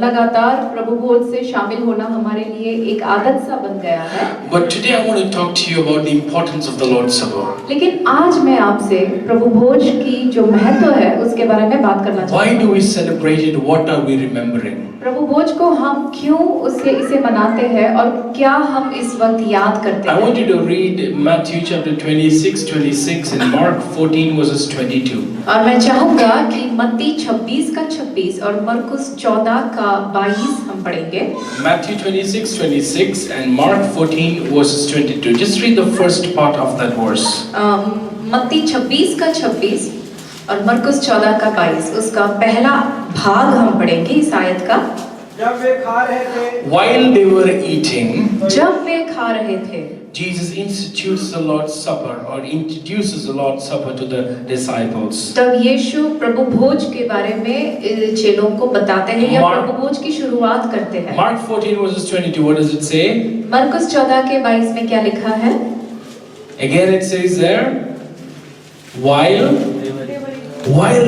लगातार प्रभु भोज से शामिल होना हमारे लिए एक आदत सा बन गया है। But today I want to talk to you about the importance of the Lord's Supper. लेकिन आज मैं आपसे प्रभु भोज की जो महत्व है उसके बारे में बात करना चाहता हूँ। Why do we celebrate it? What are we remembering? प्रभु भोज को हम क्यों इसे मनाते हैं और क्या हम इस वक्त याद करते I हैं? want you to read Matthew chapter 26 and Mark 14 verses 22. और मैं चाहूँगा कि मत्ती 26 का 26 और मरकुस 14 का 22 हम पढ़ेंगे। Matthew 26 and Mark 14 verses 22. Just read the first part of that verse. मत्ती 26 का 26 और मरकुस 14 का 22 उसका पहला भाग हम पढ़ेंगे इस आयत का। जब वे खा रहे थे, While they were eating, जब वे खा रहे थे, Jesus institutes the Lord's Supper or introduces the Lord's Supper to the disciples. तब यीशु प्रभु भोज के बारे में चेलों को बताते हैं या प्रभु भोज की शुरुआत करते हैं। Mark 14 verses 22, what does it say? मरकुस 14 के 22 में क्या लिखा है? Again it says there, while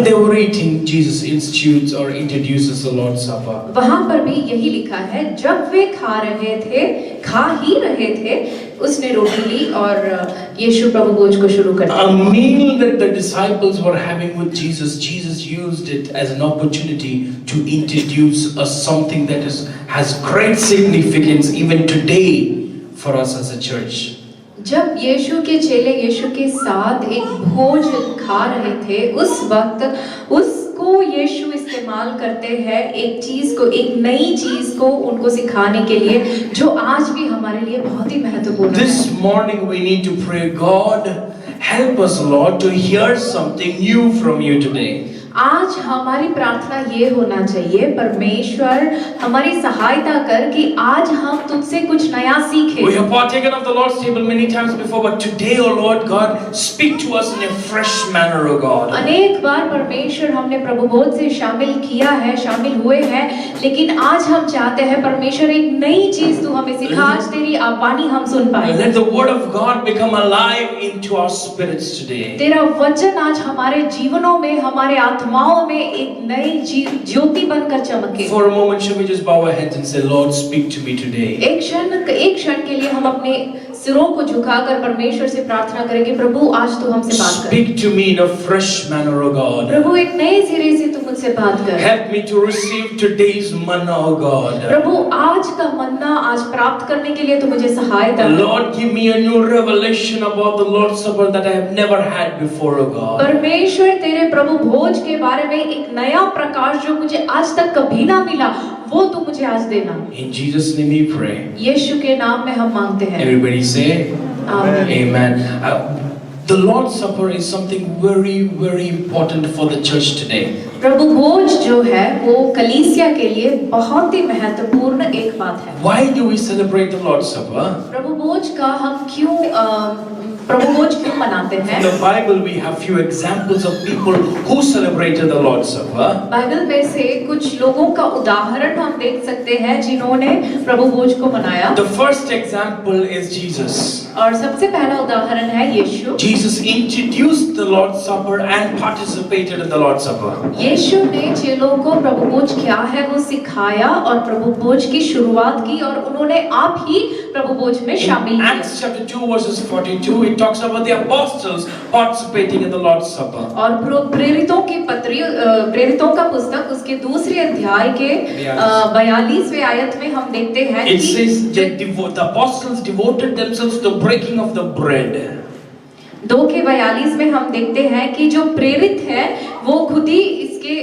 they were eating, Jesus institutes or introduces the Lord's Supper. वहाँ पर भी यही लिखा है, जब वे खा ही रहे थे, उसने रोटी ली और यीशु प्रभु भोज को शुरू कर दिया। A meal that the disciples were having with Jesus, Jesus used it as an opportunity to introduce us something that has great significance even today for us as a church. जब यीशु के चेले यीशु के साथ एक भोज खा रहे थे, उस वक्त उसको यीशु इस्तेमाल करते हैं एक नई चीज को उनको सिखाने के लिए, जो आज भी हमारे लिए बहुत ही महत्वपूर्ण है। This morning we need to pray, God, help us Lord to hear something new from you today. आज हमारी प्रार्थना ये होना चाहिए, परमेश्वर हमारी सहायता कर कि आज हम तुझसे कुछ नया सीखें। We have partaken of the Lord's table many times before, but today, O Lord God, speak to us in a fresh manner, O God. अनेक बार परमेश्वर हमने प्रभु भोज से शामिल हुए हैं, लेकिन आज हम चाहते हैं परमेश्वर एक नई चीज तू हमें सिखा, आज तेरी वाणी हम सुन पाए। Let the word of God become alive into our spirits today. तेरा वचन आज हमारे जीवनों में, हमारे आत्माओं में एक नई ज्योति बनकर चमके। For a moment, should we just bow our heads and say, Lord, speak to me today. एक क्षण के लिए हम अपने सिरों को झुकाकर परमेश्वर से प्रार्थना करेंगे, प्रभु आज तू हमसे बात कर। Speak to me in a fresh manner, O God. प्रभु एक नए सिरे से तू मुझसे बात कर। Help me to receive today's manna, O God. प्रभु आज का मन्ना आज प्राप्त करने के लिए तू मुझे सहायता कर। Lord, give me a new revelation about the Lord's Supper that I have never had before, O God. परमेश्वर तेरे प्रभु भोज के बारे में एक नया प्रकाश जो मुझे आज तक कभी ना मिला, वो तू मुझे आज देना। In Jesus' name we pray. यीशु के नाम में हम मांगते हैं। Everybody say, आमीन। Amen. The Lord's Supper is something very, very important for the church today. प्रभु भोज जो है वो कलीसिया के लिए बहुत ही महत्वपूर्ण एक बात है। Why do we celebrate the Lord's Supper? प्रभु भोज का हम प्रभु भोज क्यों मनाते हैं? In the Bible we have few examples of people who celebrated the Lord's Supper. Bible में से कुछ लोगों का उदाहरण हम देख सकते हैं जिन्होंने प्रभु भोज को मनाया। The first example is Jesus. और सबसे पहला उदाहरण है यीशु। Jesus introduced the Lord's Supper and participated in the Lord's Supper. यीशु ने चेलों को प्रभु भोज क्या है वो सिखाया और प्रभु भोज की शुरुआत की और उन्होंने आप ही प्रभु भोज में शामिल In किया। Acts chapter 2 verses 42 it talks about the apostles participating in the Lord's Supper. और प्रेरितों का पुस्तक उसके दूसरे अध्याय के 42वें आयत में हम देखते हैं It says that the apostles devoted themselves to the breaking of the bread. 2 के 42 में हम देखते हैं कि जो प्रेरित है वो खुद ही इसके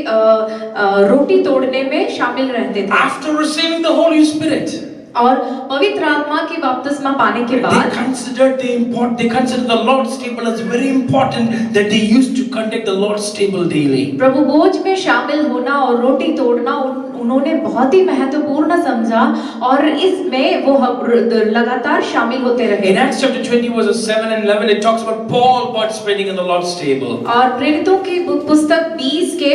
रोटी तोड़ने में शामिल रहते थे। After receiving the Holy Spirit, और पवित्र आत्मा की बपतिस्मा पाने के बाद they considered the Lord's table as very important, that they used to conduct the Lord's table daily. प्रभु भोज में शामिल होना और रोटी तोड़ना उन्होंने बहुत ही महत्वपूर्ण समझा और इसमें वो लगातार शामिल होते रहे। In Acts chapter 20 verses 7 and 11 it talks about Paul participating in the Lord's table. और प्रेरितों की पुस्तक 20 के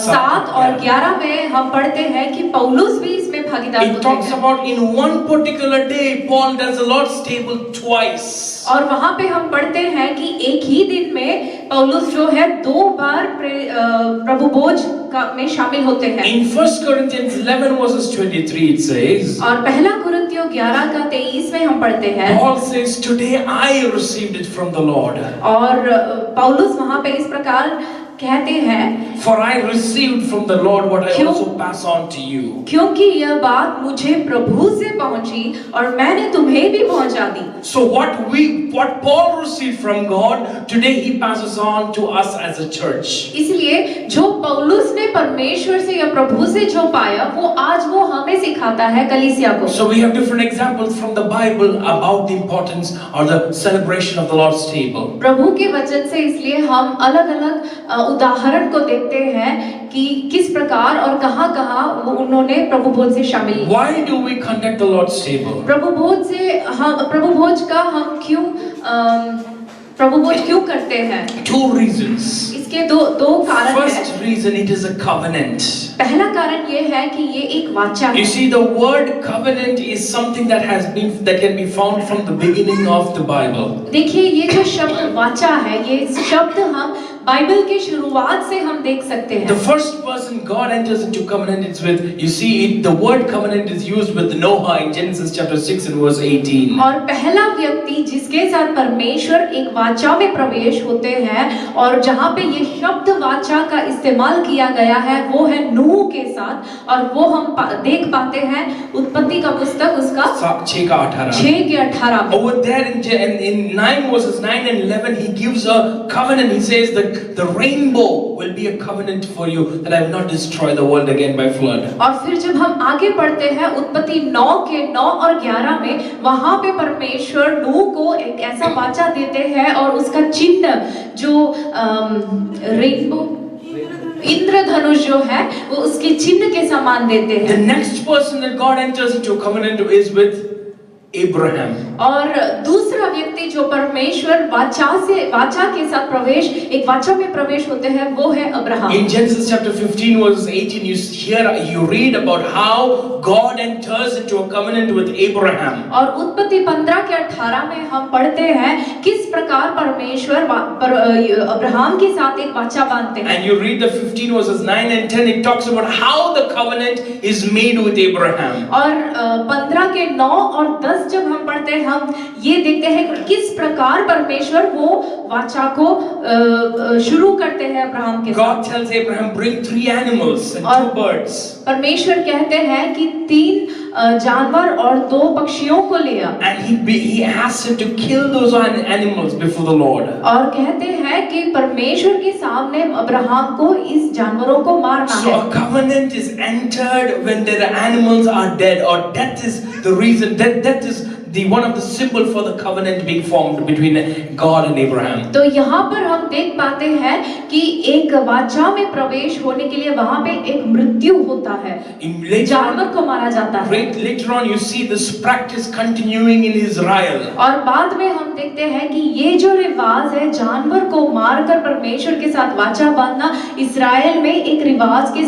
7 और 11 में हम पढ़ते हैं कि पौलुस भी इसमें भागीदार होते It talks हैं। about in one particular day Paul does the Lord's table twice. और वहाँ पे हम पढ़ते हैं कि एक ही दिन में पौलुस जो है 2 बार प्रभु भोज में शामिल होते हैं। In 1 Corinthians 11 verses 23 it says, और पहला कुरिन्थियों 11 का 23 में हम पढ़ते हैं, Paul says, today I received it from the Lord. और पौलुस वहां पे इस प्रकार कहते हैं, For I received from the Lord what I क्यों? also pass on to you. क्योंकि यह बात मुझे प्रभु से पहुंची और मैंने तुम्हें भी पहुंचा दी। So what Paul received from God, today he passes on to us as a church. इसलिए जो पौलुस ने परमेश्वर से या प्रभु से जो पाया वो आज वो हमें सिखाता है कलीसिया को। So we have different examples from the Bible about the importance or the celebration of the Lord's table. प्रभु के वचन से इसलिए हम अलग-अलग उदाहरण को देखते हैं कि किस प्रकार और कहां-कहां वो उन्होंने प्रभु भोज से शामिल। Why do we conduct the Lord's table? प्रभु भोज का हम प्रभु भोज क्यों करते हैं? Two reasons. इसके दो कारण हैं। First reason, it is a covenant. पहला कारण ये है कि ये एक वाचा है। You see, the word covenant is something that can be found from the beginning of the Bible. देखिए ये जो शब्द वाचा है, ये शब्द हम बाइबल के शुरुआत से हम देख सकते हैं। The first person God enters into covenant is with, you see, the word covenant is used with Noah in Genesis chapter 6 and verse 18. और पहला व्यक्ति जिसके साथ परमेश्वर एक वाचा में प्रवेश होते हैं और जहाँ पे ये शब्द वाचा का इस्तेमाल किया गया है वो है नूह के साथ, और वो हम देख पाते हैं उत्पत्ति का पुस्तक उसका 6 का 18. 6 के 18 में। Over there in 9 verses 9 and 11 he gives a covenant. He says that the rainbow will be a covenant for you, that I will not destroy the world again by flood. और फिर जब हम आगे पढ़ते हैं उत्पत्ति 9 के 9 और 11 में वहां पे परमेश्वर नूह को एक ऐसा वाचा देते हैं और उसका चिन्ह जो रेनबो इंद्रधनुष जो है वो उसके चिन्ह के समान देते हैं। The next person that God enters into a covenant is with Abraham. और दूसरा व्यक्ति जो परमेश्वर वाचा के साथ प्रवेश एक वाचा में प्रवेश होते हैं वो है Abraham. In Genesis chapter 15 verse 18 you read about how God enters into a covenant with Abraham. और उत्पत्ति 15 के 18 में हम पढ़ते हैं किस प्रकार परमेश्वर अब्राहम के साथ एक वाचा बांधते हैं। And you read the 15 verses 9 and 10, it talks about how the covenant is made with Abraham. और 15 के 9 और 10 जब हम पढ़ते हैं हम ये देखते हैं कि किस प्रकार परमेश्वर वो वाचा को शुरू करते हैं अब्राहम के साथ। God tells Abraham, bring 3 animals and 2 birds. परमेश्वर कहते हैं कि 3 जानवर और 2 पक्षियों को ले आ। And he asks him to kill those animals before the Lord. और कहते हैं कि परमेश्वर के सामने अब्राहम को इस जानवरों को मारना So है। a covenant is entered when the animals are dead, or death is the reason. Death is one of the symbol for the covenant being formed between God and Abraham. तो यहाँ पर हम देख पाते हैं कि एक वाचा में प्रवेश होने के लिए वहाँ पे एक मृत्यु होता है, जानवर को मारा जाता है। Later on you see this practice continuing in Israel. और बाद में हम देखते हैं कि ये जो रिवाज है जानवर को मारकर परमेश्वर के साथ वाचा बांधना इस्राएल में एक रिवाज के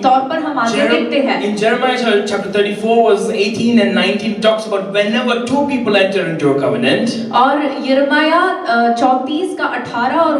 तौर पर हम आगे देखते हैं। In Jeremiah chapter 34 verse 18 and 19 talks about whenever 2 people enter into a covenant. और यिर्मयाह 34 का 18 और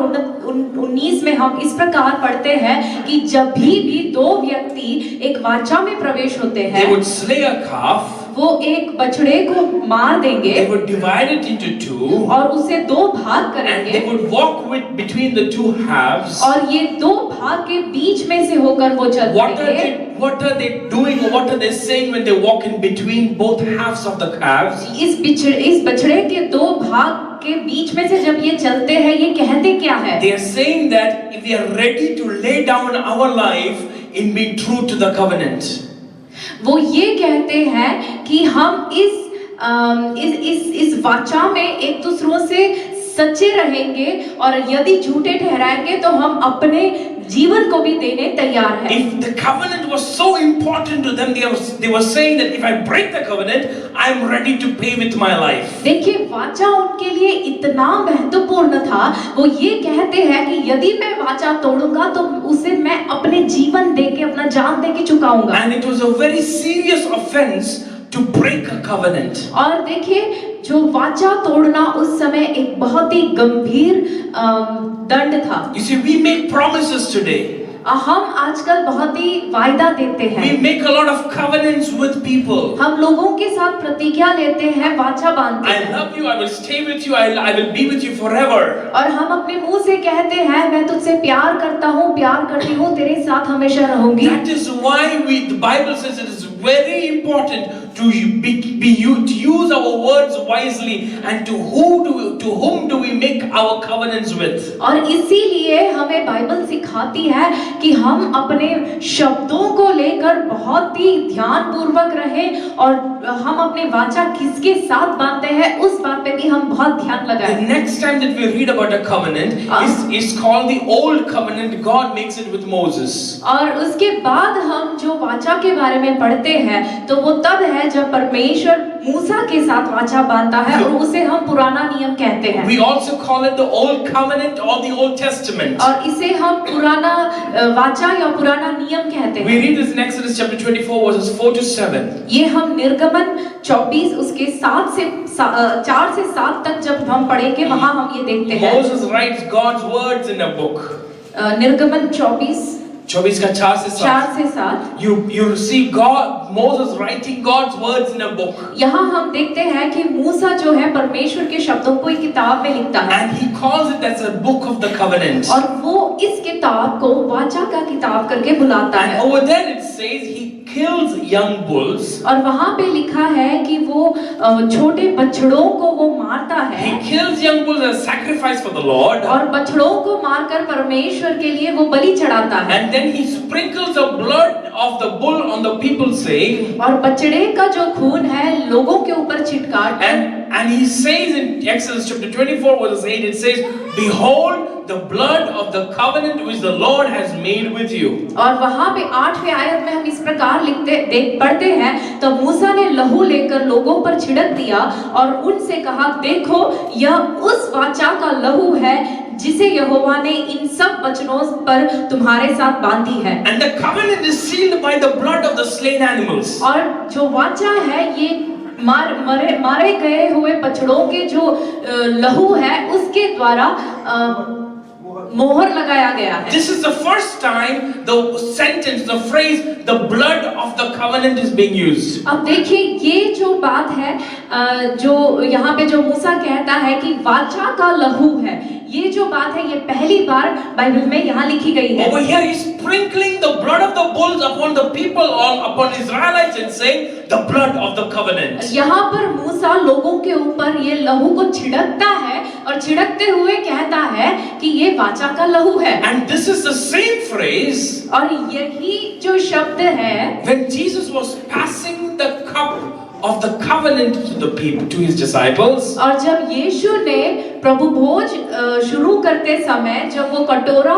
19 में हम इस प्रकार पढ़ते हैं कि जब भी 2 व्यक्ति एक वाचा में प्रवेश होते हैं, They would slay a calf. वो एक बछड़े को मार देंगे। They would divide it into 2. और उसे 2 भाग And करेंगे। they would walk between the 2 halves. और ये 2 भाग के बीच में से होकर वो चलते हैं। What are they doing, or what are they saying when they walk in between both halves of the calves? इस बछड़े के 2 भाग के बीच में से जब ये चलते हैं ये कहते क्या है? They are saying that if we are ready to lay down our life in being true to the covenant. वो ये कहते हैं कि हम इस वाचा में एक दूसरों से सच्चे रहेंगे और यदि झूठे ठहराएंगे तो हम अपने जीवन को भी देने तैयार हैं। If the covenant was so important to them, they were saying that if I break the covenant, I am ready to pay with my life. देखिए वाचा उनके लिए इतना महत्वपूर्ण था, वो ये कहते हैं कि यदि मैं वाचा तोड़ूंगा तो उसे मैं अपने जीवन देके अपना जान देके चुकाऊंगा। And it was a very serious offense to break a covenant. और देखिए जो वाचा तोड़ना उस समय एक बहुत ही गंभीर दंड था। You see, we make promises today. हम आजकल बहुत ही वायदा देते We हैं, make a lot of covenants with people. हम लोगों के साथ प्रतिज्ञा लेते हैं, वाचा बांधते I हैं, love you, I will stay with you, I will be with you forever. और हम अपने मुंह से कहते हैं मैं तुझसे प्यार करता हूँ, प्यार करती हूँ, तेरे साथ हमेशा रहूंगी। That is why the Bible says it is very important to use our words wisely, and to whom do we make our covenants with. और इसीलिए हमें बाइबल सिखाती है कि हम अपने शब्दों को लेकर बहुत ही ध्यान पूर्वक रहें, और हम अपने वाचा किसके साथ बांधते हैं उस बात पे भी हम बहुत ध्यान The लगाएं। next time that we read about a covenant is called the Old Covenant. God makes it with Moses. और उसके बाद हम जो वाचा के बारे में पढ़ते हैं तो वो तब है जब परमेश्वर मूसा के साथ वाचा बांधता है, और उसे हम पुराना नियम कहते हैं। We also call it the Old Covenant or the Old Testament. और इसे हम पुराना वाचा या पुराना नियम कहते हैं। We read this in Exodus chapter 24 verses 4 to 7. ये हम निर्गमन 24 उसके 4 से 7 तक जब हम पढ़ेंगे वहां हम ये देखते हैं। Moses writes God's words in a book. निर्गमन 24 का 4 से 7 You see Moses writing God's words in a book. यहाँ हम देखते हैं कि मूसा जो है परमेश्वर के शब्दों को एक किताब में लिखता है, And he calls it as a book of the covenant. और वो इस किताब को वाचा का किताब करके बुलाता And है। over there it says he kills young bulls. और वहाँ पे लिखा है कि वो छोटे बछड़ों को वो मारता है, He kills young bulls as sacrifice for the Lord. और बछड़ों को मारकर परमेश्वर के लिए वो बलि चढ़ाता है। And then he sprinkles the blood of the bull on the people, saying, और बछड़े का जो खून है लोगों के ऊपर छिटकार, and he says in Exodus chapter 24 verse 8, it says, behold the blood of the covenant which the Lord has made with you. और वहाँ पे 8वें आयत में हम इस प्रकार पढ़ते हैं, तो मूसा ने लहू लेकर लोगों पर छिड़क दिया और उनसे कहा, देखो यह उस वाचा का लहू है जिसे यहोवा ने इन सब वचनों पर तुम्हारे साथ बांधी है। And the covenant is sealed by the blood of the slain animals. और जो वाचा है ये मारे गए हुए बछड़ों के जो लहू है उसके द्वारा मोहर लगाया गया है। This is the first time the sentence, the phrase, the blood of the covenant is being used. अब देखिए ये जो बात है, जो यहाँ पे जो मूसा कहता है कि वाचा का लहू है, ये जो बात है ये पहली बार बाइबल में यहाँ लिखी गई है। Over here he's sprinkling the blood of the bulls upon the people, upon Israelites, and saying the blood of the covenant. यहाँ पर मूसा लोगों के ऊपर ये लहू को छिड़कता है और छिड़कते हुए कहता है कि ये वाचा का लहू है। And this is the same phrase और यही जो शब्द है when Jesus was passing the cup of the covenant to the people, to his disciples. और जब यीशु ने प्रभु भोज शुरू करते समय जब वो कटोरा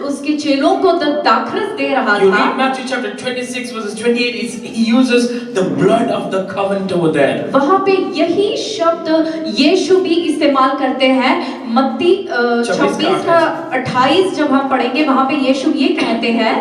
उसके चेलों को दाखरस दे रहा You था, read Matthew chapter 26 verses 28, he uses the blood of the covenant over there. वहाँ पे यही शब्द यीशु भी इस्तेमाल करते हैं। मत्ती 26 का 28 जब हम पढ़ेंगे वहाँ पे यीशु ये कहते हैं,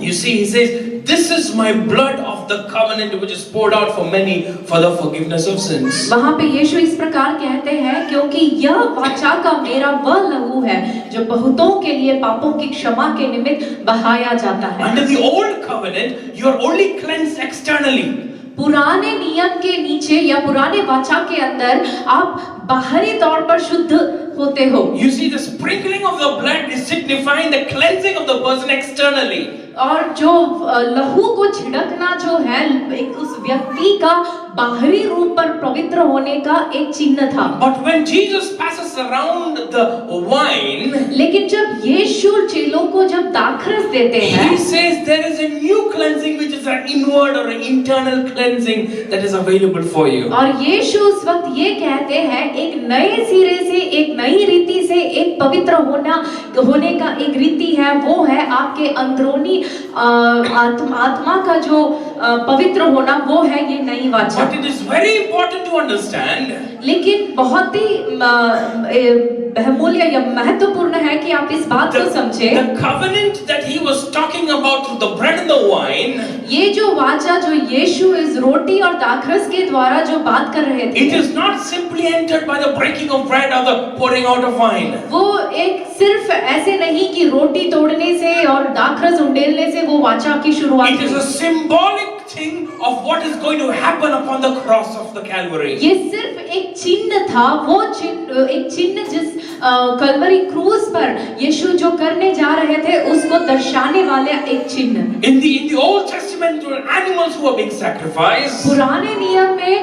You see, he says, this is my blood of the covenant which is poured out for many for the forgiveness of sins. वहाँ पे यीशु इस प्रकार कहते हैं, क्योंकि यह वाचा का मेरा वह लहू है जो बहुतों के लिए पापों की क्षमा के निमित्त बहाया जाता है। Under the old covenant, you are only cleansed externally. पुराने नियम के नीचे या पुराने वाचा के अंदर आप बाहरी तौर पर शुद्ध होते हो। You see, the sprinkling of the blood is signifying the cleansing of the person externally. और जो लहू को छिड़कना जो है एक उस व्यक्ति का बाहरी रूप पर पवित्र होने का एक चिन्ह था। But when Jesus passes around the wine, लेकिन जब यीशु चेलों को जब दाखरस देते हैं, he says there is a new cleansing which is an inward or an internal cleansing that is available for you. और यीशु उस वक्त ये कहते हैं एक नए सिरे से, एक नई रीति से एक पवित्र होने का एक रीति है, वो है आपके अंदरूनी आत्मा का जो पवित्र होना, वो है ये नई वाचा। But it is very important to understand लेकिन बहुत ही बहुमूल्य या महत्वपूर्ण है कि आप इस बात को समझें। The covenant that he was talking about through the bread and the wine, ये जो वाचा जो यीशु इस रोटी और दाखरस के द्वारा जो बात कर रहे थे, it is not simply entered by the breaking of bread or the pouring out of wine. वो एक सिर्फ ऐसे नहीं कि रोटी तोड़ने से और दाखरस उंडेलने से वो वाचा की शुरुआत It is a हुई। symbolic thing of what is going to happen upon the cross of the Calvary. ये सिर्फ एक चिन्ह था, वो चिन्ह एक चिन्ह जिस कलवरी क्रूस पर यीशु जो करने जा रहे थे उसको दर्शाने वाले एक चिन्ह। In the Old Testament, there were animals who were being sacrificed. पुराने नियम में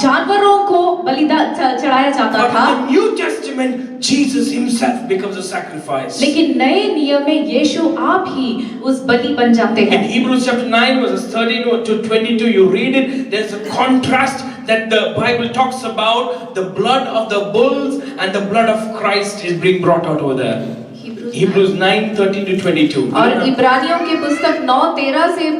जानवरों को बलिदान चढ़ाया जाता But था, in the New Testament, Jesus himself becomes a sacrifice. लेकिन नए नियम में यीशु आप ही उस बलि बन जाते In हैं। Hebrews chapter 9 verses 13 to 22, you read it, there's a contrast that the Bible talks about. The blood of the bulls and the blood of Christ is being brought out over there. Hebrews 9, 13 to 22. और इब्रानियों की पुस्तक 9:13 से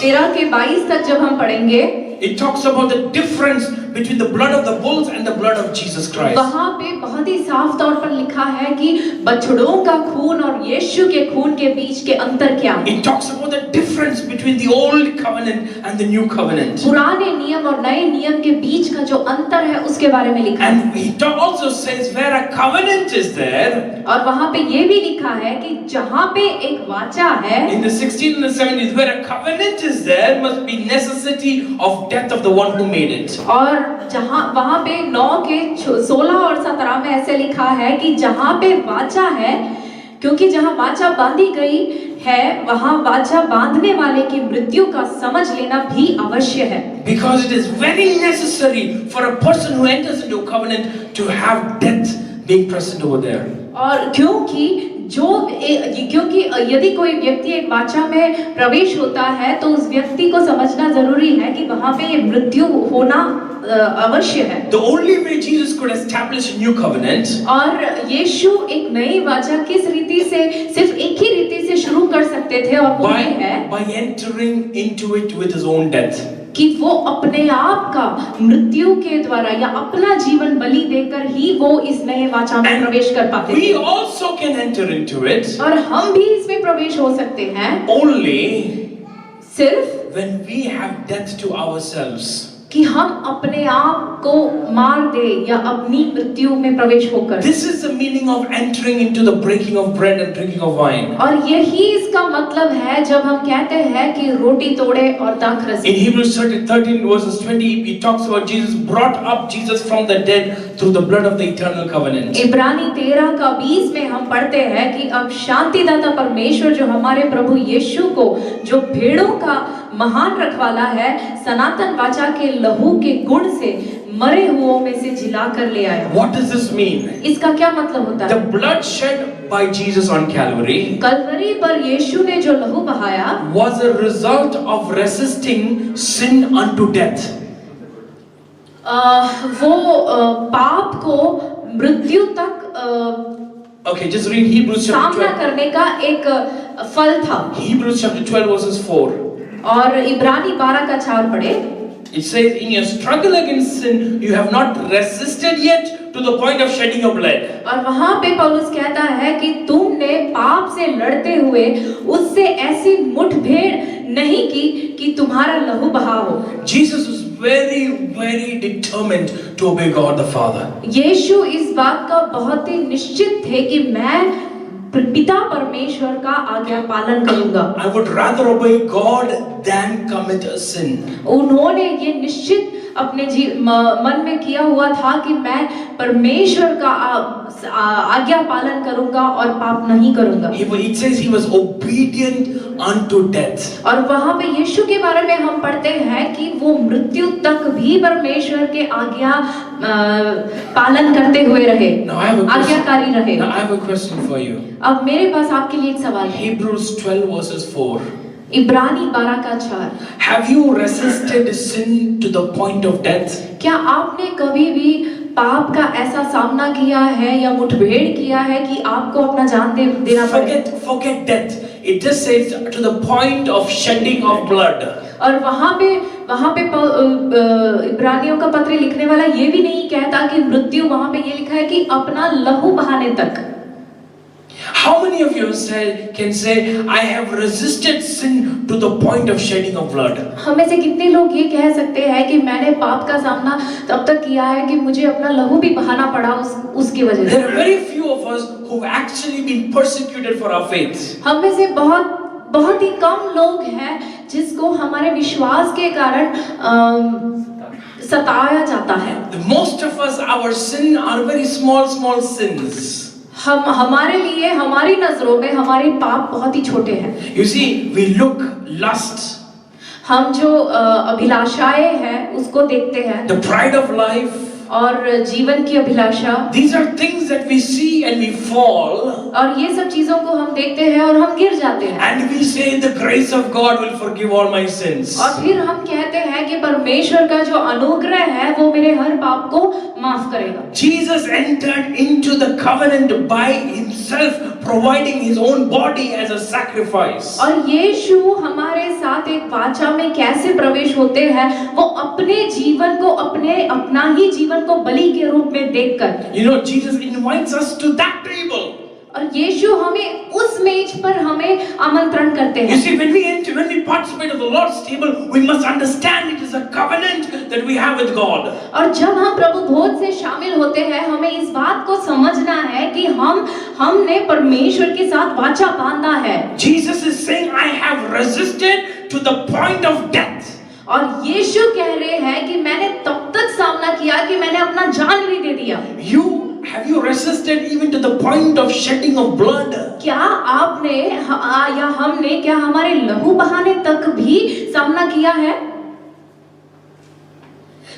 13 के 22 तक जब हम पढ़ेंगे, It talks about the difference between the blood of the bulls and the blood of Jesus Christ. वहाँ पे बहुत ही साफ तौर पर लिखा है कि बछड़ों का खून और यीशु के खून के बीच के अंतर क्या है। It talks about the difference between the old covenant and the new covenant. पुराने नियम और नए नियम के बीच का जो अंतर है उसके बारे में लिखा है। And it also says where a covenant is there. और वहाँ पे ये भी लिखा है कि जहाँ पे एक वाचा है, In the 16th and the 17th, where a covenant is there, must be necessity of death of the one who made it. और जहाँ वहाँ पे 9 के 16 और 17 में ऐसे लिखा है कि जहाँ पे वाचा है, क्योंकि जहाँ वाचा बांधी गई है वहाँ वाचा बांधने वाले की मृत्यु का समझ लेना भी अवश्य है। Because it is very necessary for a person who enters into a covenant to have death being present over there. और क्योंकि यदि कोई व्यक्ति एक वाचा में प्रवेश होता है तो उस व्यक्ति को समझना जरूरी है कि वहाँ पे ये मृत्यु होना अवश्य है। The only way Jesus could establish a new covenant, और यीशु एक नई वाचा किस रीति से, सिर्फ एक ही रीति से शुरू कर सकते थे और वो ये है by entering into it with his own death. कि वो अपने आप का मृत्यु के द्वारा या अपना जीवन बलि देकर ही वो इस नए वाचा में प्रवेश कर पाते We थे। also can enter into it और हम भी इसमें प्रवेश हो सकते हैं only सिर्फ when we have death to ourselves. कि हम अपने आप को मार दे या अपनी मृत्यु में प्रवेश होकर। This is the meaning of entering into the breaking of bread and drinking of wine. और यही इसका मतलब है जब हम कहते हैं कि रोटी तोड़े और दाखरस। In Hebrews 13 verses 20, it talks about Jesus brought up Jesus from the dead through the blood of the eternal covenant. इब्रानी 13 का 20 में हम पढ़ते हैं कि अब शांतिदाता परमेश्वर जो हमारे प्रभु यीशु को जो भेड़ों का महान रखवाला है सनातन वाचा के लहू के गुण से मरे हुओं में से जिला कर ले आया। What does this mean? इसका क्या मतलब होता The है? blood shed by Jesus on Calvary Kalvari पर यीशु ने जो लहू बहाया was a result of resisting sin unto death. वो पाप को मृत्यु तक Okay, just read Hebrews chapter सामना 12. करने का एक फल था। Hebrews chapter 12 verses 4. और इब्रानी 12 का 4 पढ़े। It says, in your struggle against sin, you have not resisted yet to the point of shedding your blood. और वहाँ पे पौलुस कहता है कि तुमने पाप से लड़ते हुए उससे ऐसी मुठभेड़ नहीं की कि तुम्हारा लहू बहा हो। Jesus was very, very determined to obey God the Father. यीशु इस बात का बहुत ही निश्चित थे कि मैं पिता परमेश्वर का आज्ञा पालन करूंगा। I would rather obey God than commit a sin. उन्होंने ये निश्चित अपने मन में किया हुआ था कि मैं परमेश्वर का आज्ञा पालन करूंगा और पाप नहीं करूंगा। It says he was obedient unto death. और वहाँ पे यीशु के बारे में हम पढ़ते हैं कि वो मृत्यु तक भी परमेश्वर के आज्ञा पालन करते हुए रहे, आज्ञाकारी रहे। Now I have a question for you. अब मेरे पास आपके लिए एक सवाल है। Hebrews 12 verses 4. इब्रानी 12 का 4। Have you resisted sin to the point of death? क्या आपने कभी भी पाप का ऐसा सामना किया है या मुठभेड़ किया है कि आपको अपना जान देना पड़े? Forget death. it just says to the point of shedding of blood. और वहां पे इब्रानियों का पत्र लिखने वाला ये भी नहीं कहता कि मृत्यु, वहां पे ये लिखा है कि अपना लहू बहाने तक। How many of you can say, I have resisted sin to the point of shedding of blood? हम में से कितने लोग ये कह सकते हैं कि मैंने पाप का सामना तब तक किया है कि मुझे अपना लहू भी बहाना पड़ा उसकी वजह से। There are very few of us who've actually been persecuted for our faith. हम में से बहुत ही कम लोग हैं जिसको हमारे विश्वास के कारण सताया जाता है। Most of us, our sin are very small sins. हमारे लिए, हमारी नजरों में हमारे पाप बहुत ही छोटे हैं। You see, we look, lust, हम जो अभिलाषाएं हैं उसको देखते हैं, the pride of life, और जीवन की अभिलाषा। these are things that we see and we fall, और ये सब चीजों को हम देखते हैं और हम गिर जाते हैं। and we say the grace of God will forgive all my sins. और फिर हम कहते हैं कि परमेश्वर का जो अनुग्रह है वो मेरे हर पाप को माफ करेगा। Jesus entered into the covenant by himself, providing his own body as a sacrifice. और यीशु हमारे साथ एक वाचा में कैसे प्रवेश होते हैं, वो अपने जीवन को, अपना ही जीवन को बलि के रूप में देखकर। You know, Jesus invites us to that table. और यीशु हमें उस मेज पर हमें आमंत्रण करते You हैं। see, when we participate of the Lord's table, we must understand it is a covenant that we have with God. और जब हम प्रभु भोज से शामिल होते हैं, हमें इस बात को समझना है कि हमने परमेश्वर के साथ वाचा बांधा है। Jesus is saying, I have resisted to the point of death. और यीशु कह रहे हैं कि मैंने तब तक सामना किया कि मैंने अपना जान भी दे दिया। Have you resisted even to the point of shedding of blood? क्या आपने या हमने क्या हमारे लहू बहाने तक भी सामना किया है?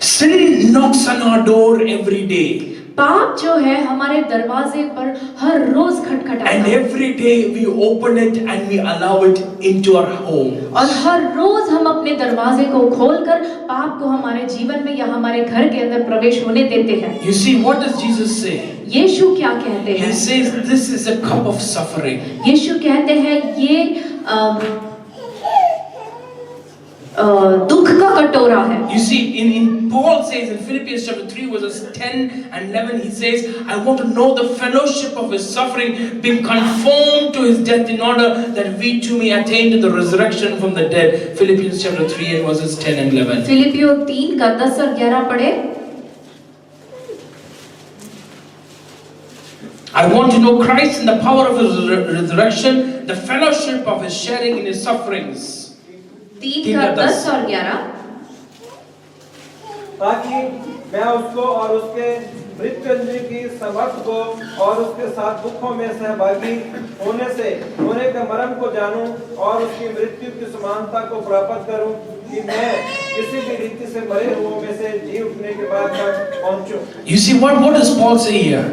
Sin knocks on our door every day. पाप जो है हमारे दरवाजे पर हर रोज खटखटाता And है। every day we open it and we allow it into our home. और हर रोज हम अपने दरवाजे को खोलकर पाप को हमारे जीवन में या हमारे घर के अंदर प्रवेश होने देते हैं। You see, what does Jesus say? यीशु क्या कहते हैं? He says, this is a cup of suffering. यीशु कहते हैं ये दुख का कटोरा है। You see, in Paul says in Philippians chapter 3 verses 10 and 11, he says, I want to know the fellowship of his suffering, being conformed to his death, in order that we too may attain to the resurrection from the dead. Philippians chapter 3 and verses 10 and 11. फिलिपियों 3 का 10 और 11 पढ़े। I want to know Christ in the power of his resurrection, the fellowship of his sharing in his sufferings. 3 का 10 और 11। ताकि मैं उसको और उसके मृत्युंजय की समर्थ को और उसके साथ दुखों में सहभागी होने के मर्म को जानूं और उसकी मृत्यु की समानता को प्राप्त करूं, कि मैं किसी भी रीति से मरे हुओं में से जी उठने के बाद तक पहुंचूं। You see, what does Paul say here?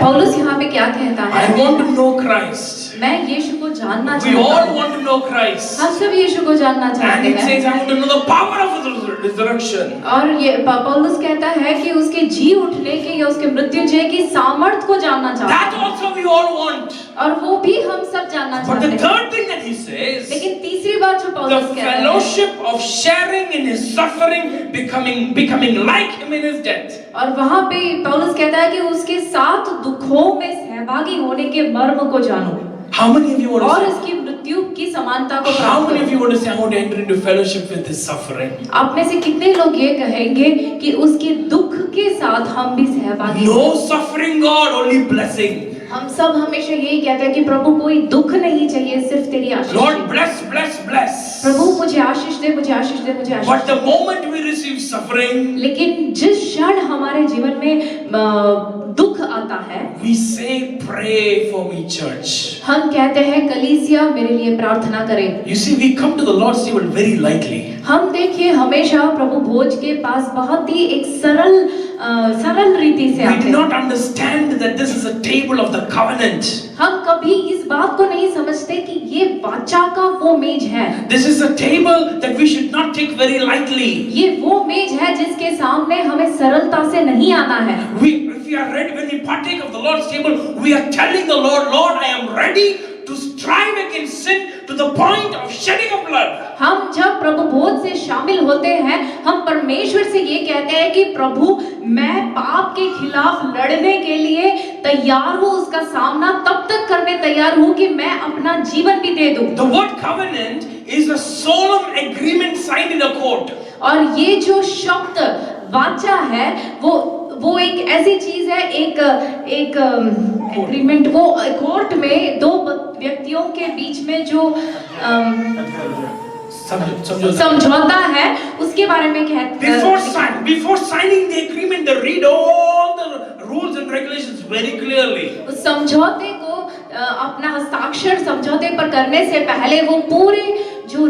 पौलुस यहाँ पे क्या कहता है? I want to know Christ. मैं यीशु को जानना We चाहता all हूँ। want to know Christ. हम सब यीशु को जानना And चाहते it हैं। says, I want to know the power of his resurrection. और ये पौलुस कहता है कि उसके जी उठने के या उसके मृत्युंजय की सामर्थ को जानना चाहता That है। also we all want. और वो भी हम सब जानना But चाहते the हैं। third thing that he says, लेकिन तीसरी बात जो the पौलुस कहता है, fellowship of sharing in his suffering, becoming like him in his death. और वहाँ पे पौलुस कहता है कि उसके साथ दुखों में सहभागी होने के मर्म को जानो How many of you want और to say? उसकी मृत्यु की समानता को How प्राप्त many of करो। you want to say, I want to enter into fellowship with his suffering? आप में से कितने लोग ये कहेंगे कि उसके दुख के साथ हम भी सहभागी हों? No suffering, God, only blessing. हम सब हमेशा यही कहते हैं कि प्रभु कोई दुख नहीं चाहिए, सिर्फ तेरी आशीष Lord, चाहिए। bless, bless, bless. प्रभु मुझे आशीष दे, मुझे आशीष दे, मुझे आशीष But they. the moment we receive suffering, लेकिन जिस क्षण हमारे जीवन में दुख आता है, we say, pray for me, church. हम कहते हैं कलीसिया मेरे लिए प्रार्थना करें। You see, we come to the Lord's table very lightly. हम देखिए हमेशा प्रभु भोज के पास बहुत ही एक सरल रीति से We आते do हैं। not understand that this is a table of the covenant. हम कभी इस बात को नहीं समझते कि ये वाचा का वो मेज है। This is a table that we should not take very lightly. ये वो मेज है जिसके सामने हमें सरलता से नहीं आना है। If we are ready, when we partake of the Lord's table, we are telling the Lord, Lord, I am ready to strive against sin to the point of shedding of blood. हम जब प्रभु भोज से शामिल होते हैं, हम परमेश्वर से ये कहते हैं कि प्रभु मैं पाप के खिलाफ लड़ने के लिए तैयार हूँ, उसका सामना तब तक करने तैयार हूँ कि मैं अपना जीवन भी दे दूं। The word covenant is a solemn agreement signed in a court. और ये जो शब्द वाचा है वो एक ऐसी चीज है, एक एग्रीमेंट, वो कोर्ट में दो व्यक्तियों के बीच में जो समझौता है उसके बारे में कहते हैं। Before signing the agreement, they read all the rules and regulations very clearly. उस समझौते को अपना हस्ताक्षर समझौते पर करने से पहले वो पूरे जो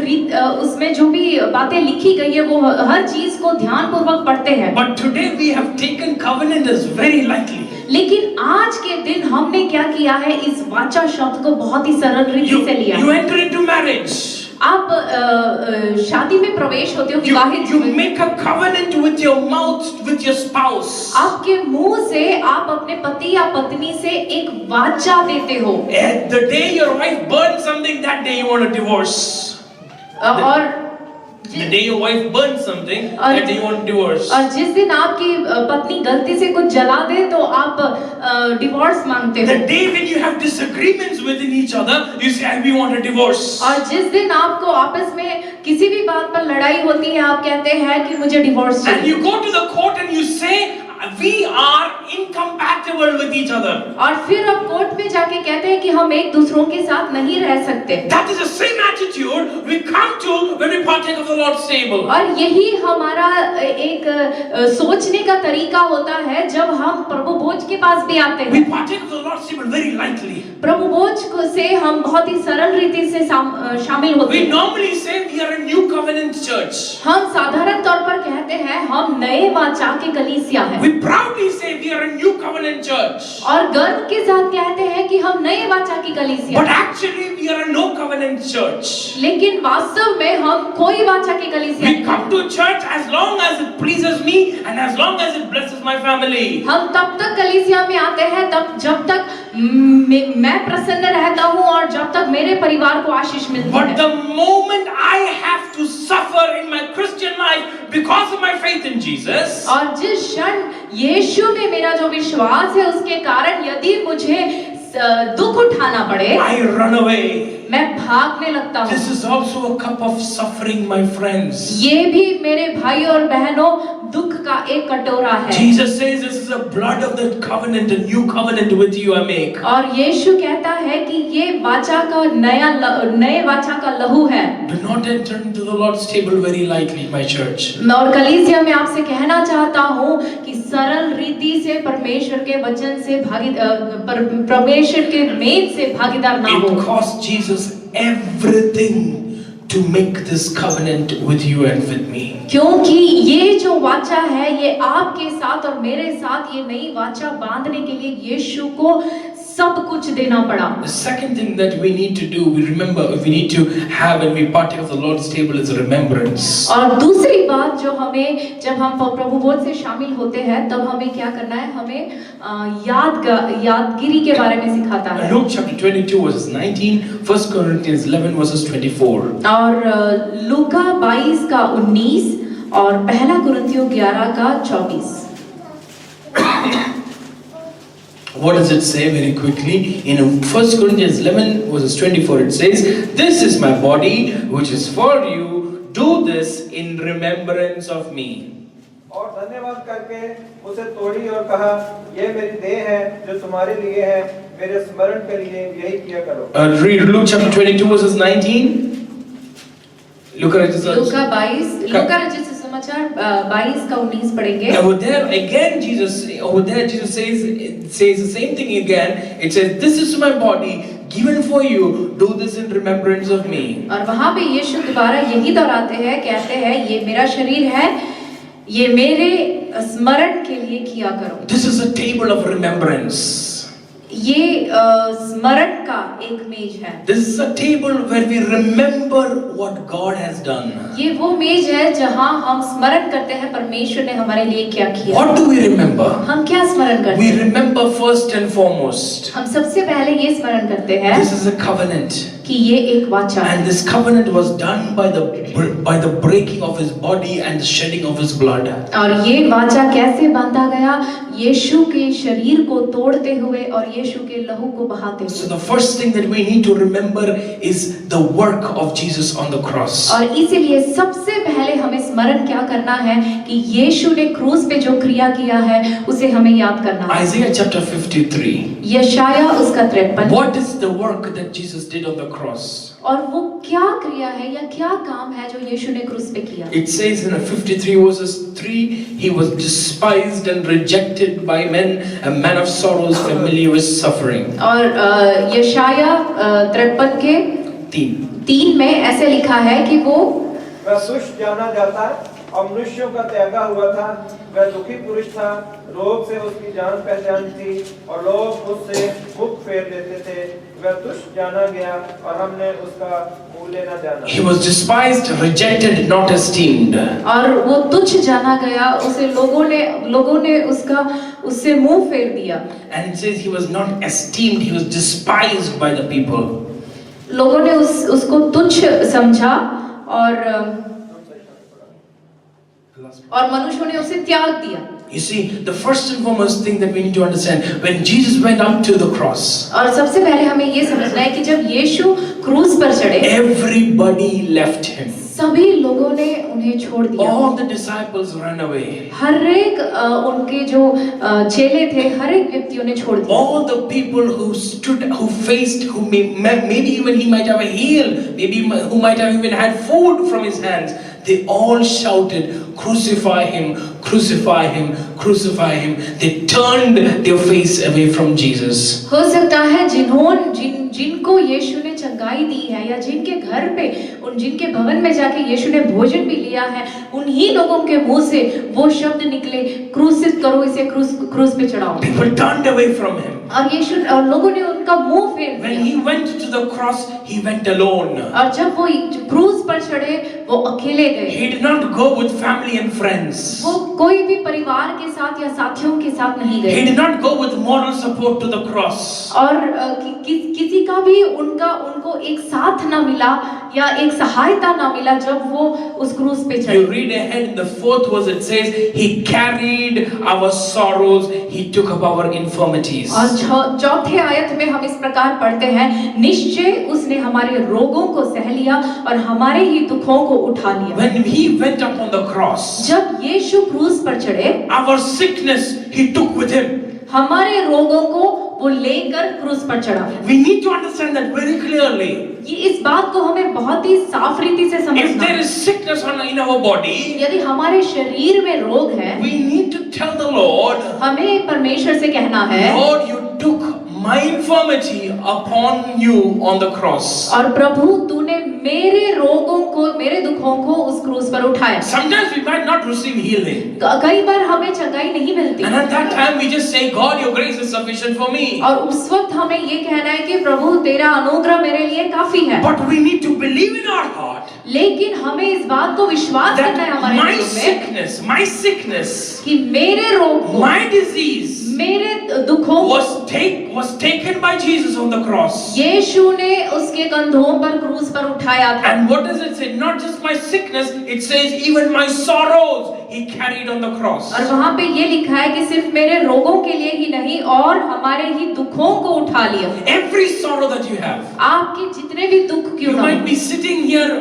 उसमें जो भी बातें लिखी गई है वो हर चीज को ध्यानपूर्वक पढ़ते हैं। But today we have taken covenant as very lightly. लेकिन आज के दिन हमने क्या किया है, इस वाचा शब्द को बहुत ही सरल रीति से लिया है। You enter into marriage. आप शादी में प्रवेश होते हो, विवाहित You make a covenant with your mouth with your spouse. आपके मुंह से आप अपने पति या पत्नी से एक वाचा देते हो। At the day your wife burns something, that day you want a divorce. और the day your wife burns something, that day you want divorce. और जिस दिन आपकी पत्नी गलती से कुछ जला दे तो आप डिवोर्स मांगते हो। The day when you have disagreements within each other, you say we want a divorce. और जिस दिन आपको आपस में किसी भी बात पर लड़ाई होती है, आप कहते हैं कि मुझे डिवोर्स चाहिए। And you go to the court and you say we are incompatible with each other. और फिर आप कोर्ट में जाके कहते हैं कि हम एक दूसरों के साथ नहीं रह सकते। That is the same attitude we come to when we partake of the Lord's table. और यही हमारा एक सोचने का तरीका होता है जब हम प्रभु भोज के पास भी आते हैं। We partake of the Lord's table very lightly. प्रभु भोज को से हम बहुत ही सरल रीति से शामिल होते हैं। We normally say we are a new covenant church. हम साधारण तौर पर कहते हैं हम नए वाचा के कलीसिया हैं। We proudly say we are a new covenant church. और गर्व के साथ कहते हैं कि हम नए वाचा की कलीसिया। But actually we are a no covenant church. लेकिन वास्तव में हम कोई वाचा की कलीसिया We नहीं। come to church as long as it pleases me and as long as it blesses my family. हम तब तक कलीसिया में आते हैं तब जब तक मैं प्रसन्न रहता हूँ और जब तक मेरे परिवार को आशीष मिलती है। But the moment I have to suffer in my Christian life because of my faith in Jesus, और जिस क्षण यीशु में मेरा जो विश्वास है उसके कारण यदि मुझे दुख उठाना पड़े, I run away. मैं भागने लगता हूँ। This is also a cup of suffering, my friends. ये भी मेरे भाई और बहनों दुख का एक कटोरा है। Jesus says this is the blood of the covenant, a new covenant with you I make. और यीशु कहता है कि ये वाचा का नए वाचा का लहू है। Do not enter into the Lord's table very lightly, my church. मैं और कलीसिया में आपसे कहना चाहता हूँ कि सरल रीति से परमेश्वर के वचन से परमेश्वर के मेज से भागीदार ना हो। It cost Jesus everything to make this covenant with you and with me. क्योंकि ये जो वाचा है ये आपके साथ और मेरे साथ ये नई वाचा बांधने के लिए यीशु को सब कुछ देना पड़ा। The second thing that we need to do, we need to have when we partake of the Lord's table is remembrance. और दूसरी बात जो हमें जब हम प्रभु भोज से शामिल होते हैं तब हमें क्या करना है, हमें यादगिरी के बारे में सिखाता है। Luke chapter 22 verses 19, 1 Corinthians 11 verses 24. और लूका 22 का 19 और पहला कुरिन्थियों 11 का 24। What does it say very quickly? In 1 Corinthians 11 verses 24 it says, "This is my body which is for you. Do this in remembrance of me." और धन्यवाद करके उसे तोड़ी और कहा, यह मेरी देह है जो तुम्हारे लिए है, मेरे स्मरण के लिए यही किया करो। Read Luke chapter 22 verses 19. Looka रचित सुसमाचार 22 का 19 पढ़ेंगे। Over there Jesus says the same thing again. It says, "This is my body given for you. Do this in remembrance of me." और वहाँ पे यीशु दोबारा यही दोहराते हैं, कहते हैं ये मेरा शरीर है, ये मेरे स्मरण के लिए किया करो। This is a table of remembrance. ये स्मरण का एक मेज है। This is a table where we remember what God has done. ये वो मेज है जहाँ हम स्मरण करते हैं परमेश्वर ने हमारे लिए क्या किया। What do we remember? हम क्या स्मरण करते We हैं? remember first and foremost. हम सबसे पहले ये स्मरण करते हैं This is a covenant. कि ये एक वाचा है And this covenant was done by the breaking of his body and the shedding of his blood. और ये वाचा कैसे बांधा गया? यीशु के शरीर को तोड़ते हुए और यीशु के लहू को बहाते So हुए। the first thing that we need to remember is the work of Jesus on the cross. और इसीलिए सबसे पहले हमें स्मरण क्या करना है कि यीशु ने क्रूस पे जो क्रिया किया है उसे हमें याद करना है। Isaiah chapter 53. यशाया उसका 53। What is the work that Jesus did on the cross? और वो क्या क्रिया है या क्या काम है जो यीशु ने क्रूस पे किया? It says in 53 verses 3, he was despised and rejected by men, a man of sorrows, familiar with suffering. और यशाया 53 के 3 में ऐसे लिखा है कि वो वह तुष्ट जाना जाता और मनुष्यों का त्यागा हुआ था। वह दुखी पुरुष था, रोग से उसकी जान पहचान थी और लोग उससे मुख फेर लेते थे। वह तुष्ट जाना गया और हमने उसका मूल्य न जाना। He was despised, rejected, not esteemed. और वो तुच्छ जाना गया, उसे लोगों ने उससे मुंह फेर दिया। And it says he was not esteemed, he was despised by the people. लोगों ने उसको तुच्छ समझा और मनुष्यों ने उसे त्याग दिया। You see, the first and foremost thing that we need to understand, when Jesus went up to the cross, और सबसे पहले हमें ये समझना है कि जब यीशु क्रूस पर चढ़े, everybody left him. सभी लोगों ने उन्हें छोड़ दिया। All the disciples ran away. हर एक उनके जो चेले थे, हर एक व्यक्ति उन्हें छोड़ दिया। All the people who stood, who faced, who maybe even he might have a heal, maybe who might have even had food from his hands, they all shouted, "Crucify him! Crucify him! Crucify him!" They turned their face away from Jesus. हो सकता है जिनको यीशु ने चंगाई दी है या जिनके घर पे जिनके भवन में जाके यीशु ने भोजन भी लिया है, उन्हीं लोगों के मुंह से वो शब्द निकले, क्रूसित करो इसे, क्रूस पे चढ़ाओ। People turned away from him. और लोगों ने उनका मुंह फेर When दिया। he went to the cross, he went alone. और जब वो क्रूस पर चढ़े, वो अकेले गए। He did not go with family and friends. वो कोई भी परिवार के साथ या साथियों के साथ नहीं He गए। did not go with moral support to the cross. और किसी का भी उनको एक साथ ना मिला या एक सहायता ना मिला जब वो उस क्रूस पे चढ़े। You read ahead in the 4th verse, it says, "He carried our sorrows, he took up our infirmities." और चौथे आयत में हम इस प्रकार पढ़ते हैं, निश्चय उसने हमारे रोगों को सह लिया और हमारे ही दुखों को उठा लिया। When he went up on the cross, जब यीशु क्रूस पर चढ़े, our sickness he took with him. हमारे रोगों को वो लेकर क्रूस पर चढ़ा। We need to understand that very clearly. ये इस बात को हमें बहुत ही साफ रीति से If समझना there है। is sickness in our body, यदि हमारे शरीर में रोग है, we need to tell the Lord, हमें परमेश्वर से कहना है, "Lord, you took my infirmity upon you on the cross." और प्रभु तूने मेरे रोगों को, मेरे दुखों को उस क्रूस पर उठाया। Sometimes we might not receive healing. कई बार हमें चंगाई नहीं मिलती। And at that time we just say, "God, your grace is sufficient for me." और उस वक्त हमें ये कहना है कि प्रभु तेरा अनुग्रह मेरे लिए काफी है। But we need to believe in our heart लेकिन हमें इस बात को विश्वास करना है that हमारे my दिल में my sickness, कि मेरे रोग को, my disease मेरे दुखों को was taken by Jesus on the cross. यीशु ने उसके कंधों पर क्रूस पर उठाया था। And what does it say? Not just my sickness, it says even my sorrows he carried on the cross. और वहाँ पे ये लिखा है कि सिर्फ मेरे रोगों के लिए ही नहीं और हमारे ही दुखों को उठा लिया। Every sorrow that you have, आपके जितने भी दुख क्यों you ना might be sitting here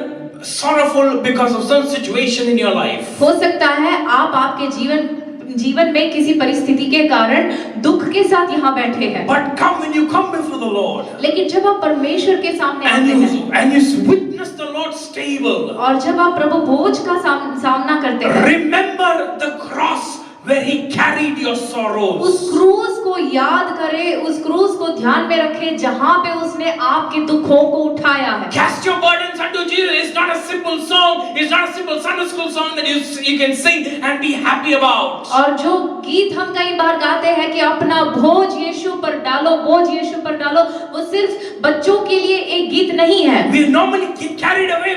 sorrowful because of some situation in your life. हो सकता है आप आपके जीवन में किसी परिस्थिति के कारण दुख के साथ यहाँ बैठे हैं। But when you come before the Lord, लेकिन जब आप परमेश्वर के सामने आते हैं and you witness the Lord's table, और जब आप प्रभु भोज का सामना करते हैं, remember the cross where he carried your sorrows. उस क्रूस को को याद करें, उस क्रूस को ध्यान में रखें जहां पे उसने आपके दुखों को उठाया है। Cast your burdens unto Jesus. It's not a simple song. It's not a simple Sunday school song that you can sing and be happy about. और जो गीत हम कई बार गाते हैं कि अपना बोझ यीशु पर डालो, बोझ यीशु पर डालो, वो सिर्फ बच्चों के लिए एक गीत नहीं है। We normally get carried away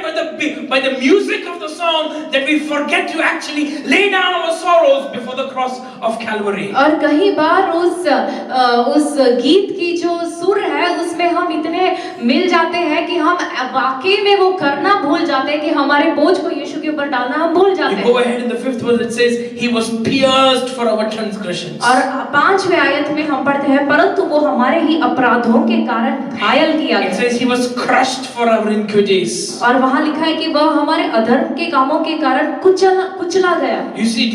by the music of the song that we forget to actually lay down our sorrows before the cross of Calvary. और कई बार उस गीत की जो सुर है उसमें हम इतने मिल जाते हैं कि हम वाकई में वो करना भूल जाते हैं कि हमारे बोझ को यीशु के ऊपर डालना हम भूल जाते You हैं। go ahead in the 5th verse, it says he was pierced for our transgressions. और 5वें आयत में हम पढ़ते हैं परंतु वो हमारे ही अपराधों के कारण घायल किया It गया। says he was crushed for our iniquities. और वहाँ लिखा है कि वह हमारे अधर्म के कामों के कारण कुचला गया। You see,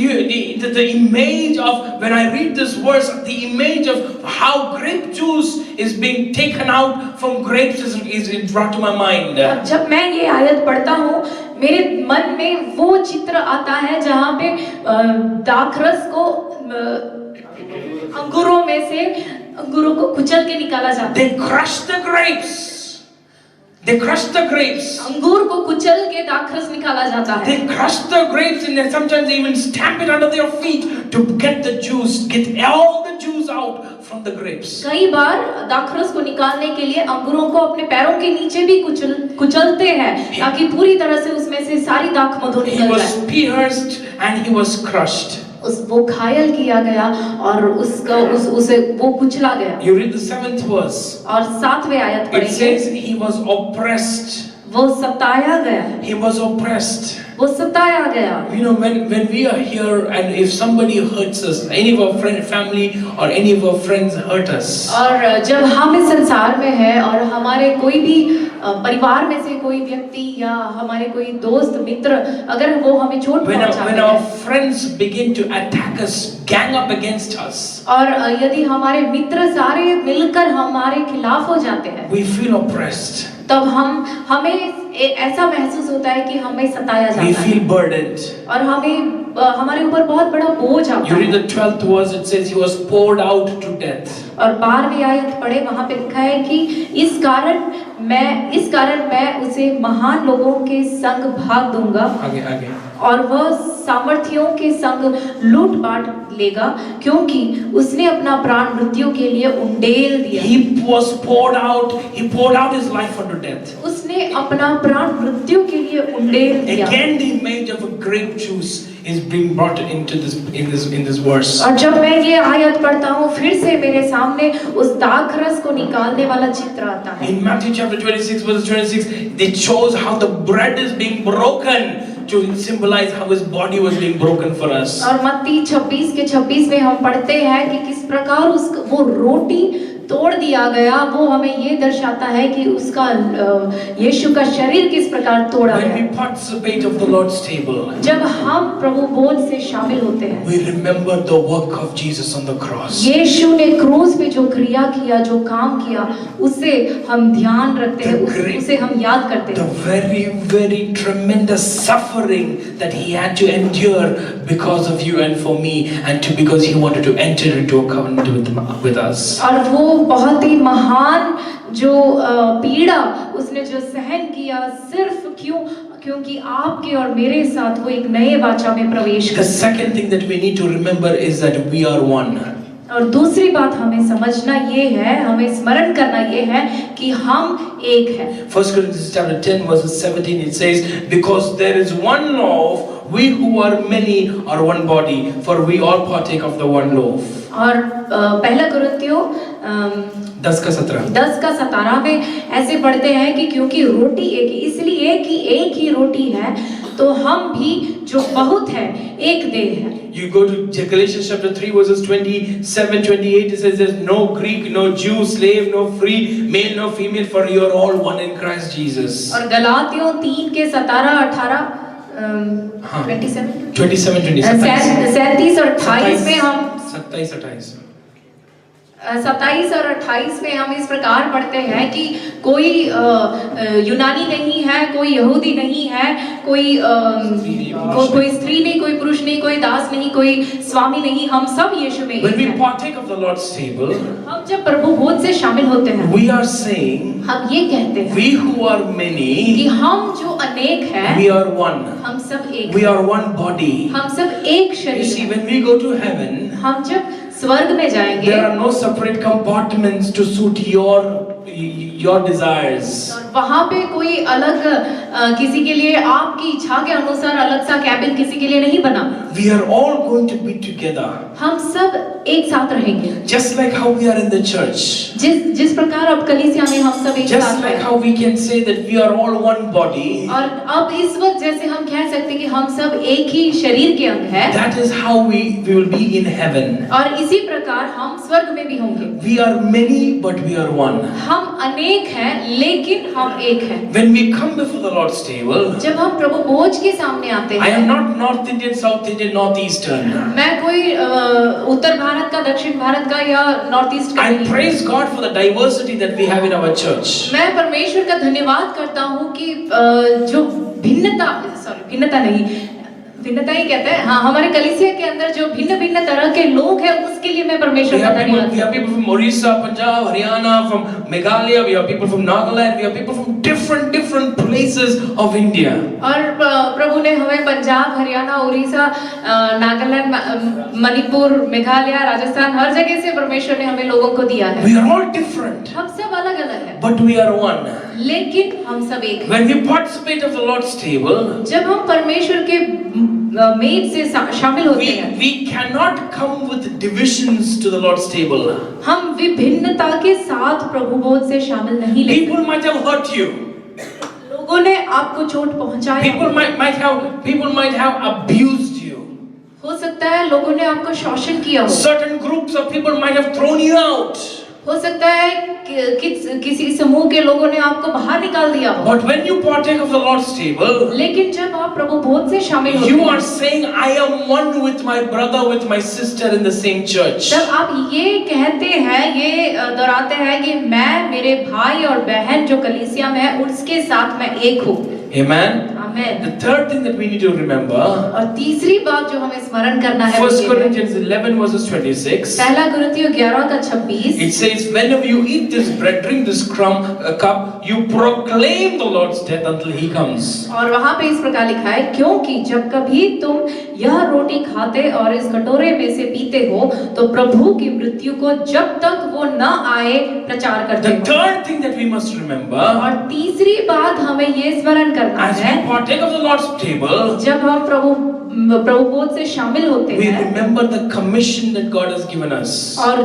the image of, when I read this verse, the image of how grape juice is being taken out from grapes is brought to my mind. और जब मैं ये आयत पढ़ता हूँ मेरे मन में वो चित्र आता है जहाँ पे दाखरस को अंगूरों में से अंगूरों को कुचल के निकाला जाता है। They crushed the grapes. They crushed the grapes. अंगूर को कुचल के दाखरस निकाला जाता है। They crushed the grapes and then sometimes they even stamp it under their feet to get the juice, get all the juice out from the grapes. कई बार दाखरस को निकालने के लिए अंगूरों को अपने पैरों के नीचे भी कुचलते हैं ताकि पूरी तरह से उसमें से सारी दाख मधु He निकल was जाए। pierced and he was crushed. वो घायल किया गया और उसे वो कुचला गया। You read the 7th verse. और 7वें आयत It पढ़ेंगे। says he was oppressed. वो सताया गया। He was oppressed. वो सताया गया। You know, when we are here and if somebody hurts us, any of our family or any of our friends hurt us. और जब हम इस संसार में हैं और हमारे कोई भी परिवार में से कोई व्यक्ति या हमारे कोई दोस्त मित्र अगर वो हमें चोट पहुंचाते When our हैं friends begin to attack us, gang up against us, और यदि हमारे मित्र सारे मिलकर हमारे खिलाफ हो जाते हैं we feel oppressed. तब हमें ऐसा महसूस होता है कि हमें सताया We जाता feel है burdened. और हमारे ऊपर बहुत बड़ा बोझ आता You read है। the 12th verse, it says he was poured out to death. और 12वीं आयत पढ़े वहां पे लिखा है कि इस कारण मैं उसे महान लोगों के संग भाग दूंगा आगे और वह सामर्थियों के संग लूट बांट लेगा क्योंकि उसने अपना प्राण मृत्यु के लिए उंडेल दिया। He poured out his life unto death. उसने अपना प्राण मृत्यु के लिए उंडेल दिया। Again, the image of a grape juice is being brought into this verse. और जब मैं ये आयत पढ़ता हूँ फिर से मेरे सामने उस दाखरस को निकालने वाला चित्र आता है। In Matthew chapter 26 verse 26, they shows how the bread is being broken to symbolize how his body was being broken for us. और मत्ती 26 के 26 में हम पढ़ते हैं कि किस प्रकार वो रोटी तोड़ दिया गया, वो हमें ये दर्शाता है कि उसका यीशु का शरीर किस प्रकार तोड़ा When गया। we participate of the Lord's table, जब हम प्रभु भोज से शामिल होते हैं we remember the work of Jesus on the cross. यीशु ने क्रूस पे जो क्रिया किया, जो काम किया, उसे हम ध्यान रखते हैं, उसे हम याद करते The हैं। very, very tremendous suffering that he had to endure because of you and for me, and because he wanted to enter into a covenant with us. और वो बहुत ही महान जो पीड़ा उसने जो सहन किया सिर्फ क्योंकि आपके और मेरे साथ वो एक नए वाचा में प्रवेश The कर। second thing that we need to remember is that we are one. और दूसरी बात हमें समझना ये है, हमें स्मरण करना ये है कि हम एक हैं। 1 Corinthians chapter 10 verses 17, it says, because there is one loaf, we who are many are one body, for we all partake of the one loaf. और पहला कुरिन्थियों 10:17 में ऐसे पढ़ते हैं कि क्योंकि रोटी एक ही, इसलिए कि एक ही रोटी है तो हम भी जो बहुत है एक देह है। You go to Galatians chapter 3 verses 27-28, it says there's no Greek, no Jew, slave, no free, male, no female, for you are all one in Christ Jesus. और गलातियों 3 के 17-18 27-28 37 और 28 में हम 27-28 27 और 28 में हम इस प्रकार पढ़ते हैं कि कोई यूनानी नहीं है, कोई यहूदी नहीं है, कोई कोई स्त्री नहीं, कोई पुरुष नहीं, कोई दास नहीं, कोई स्वामी नहीं, हम सब यीशु में When एक we हैं। partake of the Lord's table, हम जब प्रभु भोज से शामिल होते हैं, we are saying, हम ये कहते हैं we who are कि many, हम जो अनेक हैं, we are one. हम सब एक We हैं। are one body. हम सब एक You शरीर see, हैं। when we go to heaven, हम जब स्वर्ग में जाएंगे, there are no separate compartments to suit your desires. और वहाँ पे कोई अलग किसी के लिए आपकी इच्छा के अनुसार अलग सा कैबिन किसी के लिए नहीं बना। We are all going to be together. हम सब एक साथ रहेंगे। Just like how we are in the church. जिस प्रकार अब कलीसिया में हम सब एक Just साथ like हैं। how we can say that we are all one body. और अब इस वक्त जैसे हम कह सकते हैं कि हम सब एक ही शरीर के अंग हैं। That is how we will be in heaven. और इसी प्रकार हम स्वर्ग में भी होंगे। We are many but we are one. हम अनेक हैं लेकिन हम एक हैं। When we come before the Lord's table, जब हम प्रभु भोज के सामने आते I हैं, am not North Indian, South Indian, North Eastern. मैं कोई उत्तर भारत का, दक्षिण भारत का या नॉर्थ ईस्ट का I नहीं। praise God for the diversity that we have in our church. मैं परमेश्वर का धन्यवाद करता हूँ कि जो भिन्नता ही कहते हैं, हाँ, हमारे कलीसिया के अंदर जो भिन्न भिन्न तरह के लोग हैं उसके लिए मैं परमेश्वर का धन्यवाद We have people from Orissa, Punjab, Haryana, from Meghalaya. We have people from Nagaland. We have people from different places of India. और प्रभु ने हमें पंजाब, हरियाणा, उड़ीसा, नागालैंड, मणिपुर, मेघालय, राजस्थान, हर जगह से परमेश्वर ने हमें लोगों को दिया है। We are all different, हम सब अलग अलग हैं, but we are one. लेकिन हम सब एक हैं। When we participate of the Lord's table, जब हम परमेश्वर के मेज से शामिल होते हैं, we cannot come with divisions to the Lord's table. हम विभिन्नता के साथ प्रभु भोज से शामिल नहीं लेते। People might have hurt you. लोगों ने आपको चोट पहुंचाया, People might have abused you. हो सकता है लोगों ने आपको शोषण किया हो, Certain groups of people might have thrown you out. हो सकता है किसी समूह के लोगों ने आपको बाहर निकाल दिया हो। But when you partake of the Lord's table, लेकिन जब आप प्रभु भोज से शामिल होते you हैं, are saying, I am one with my brother, with my sister in the same church. जब आप ये कहते हैं, ये दोहराते हैं कि मैं मेरे भाई और बहन जो कलीसिया में है उसके साथ मैं एक हूँ। Amen. Amen. The third thing that we need to remember, और तीसरी बात जो हमें स्मरण करना है, 1 Corinthians 11 verses 26. पहला कुरिन्थियों 11 का 26, It says, whenever you eat this bread, drink this cup, you proclaim the Lord's death until He comes. और वहाँ पे इस प्रकार लिखा है, क्योंकि जब कभी तुम यह रोटी खाते और इस कटोरे में से पीते हो तो प्रभु की मृत्यु को जब तक वो न आए प्रचार करते The हो। third thing that we must remember, और तीसरी बात हमें ये स्मरण करना as है, we partake of the Lord's table, जब हम प्रभु भोज से शामिल होते we हैं remember the commission that God has given us. और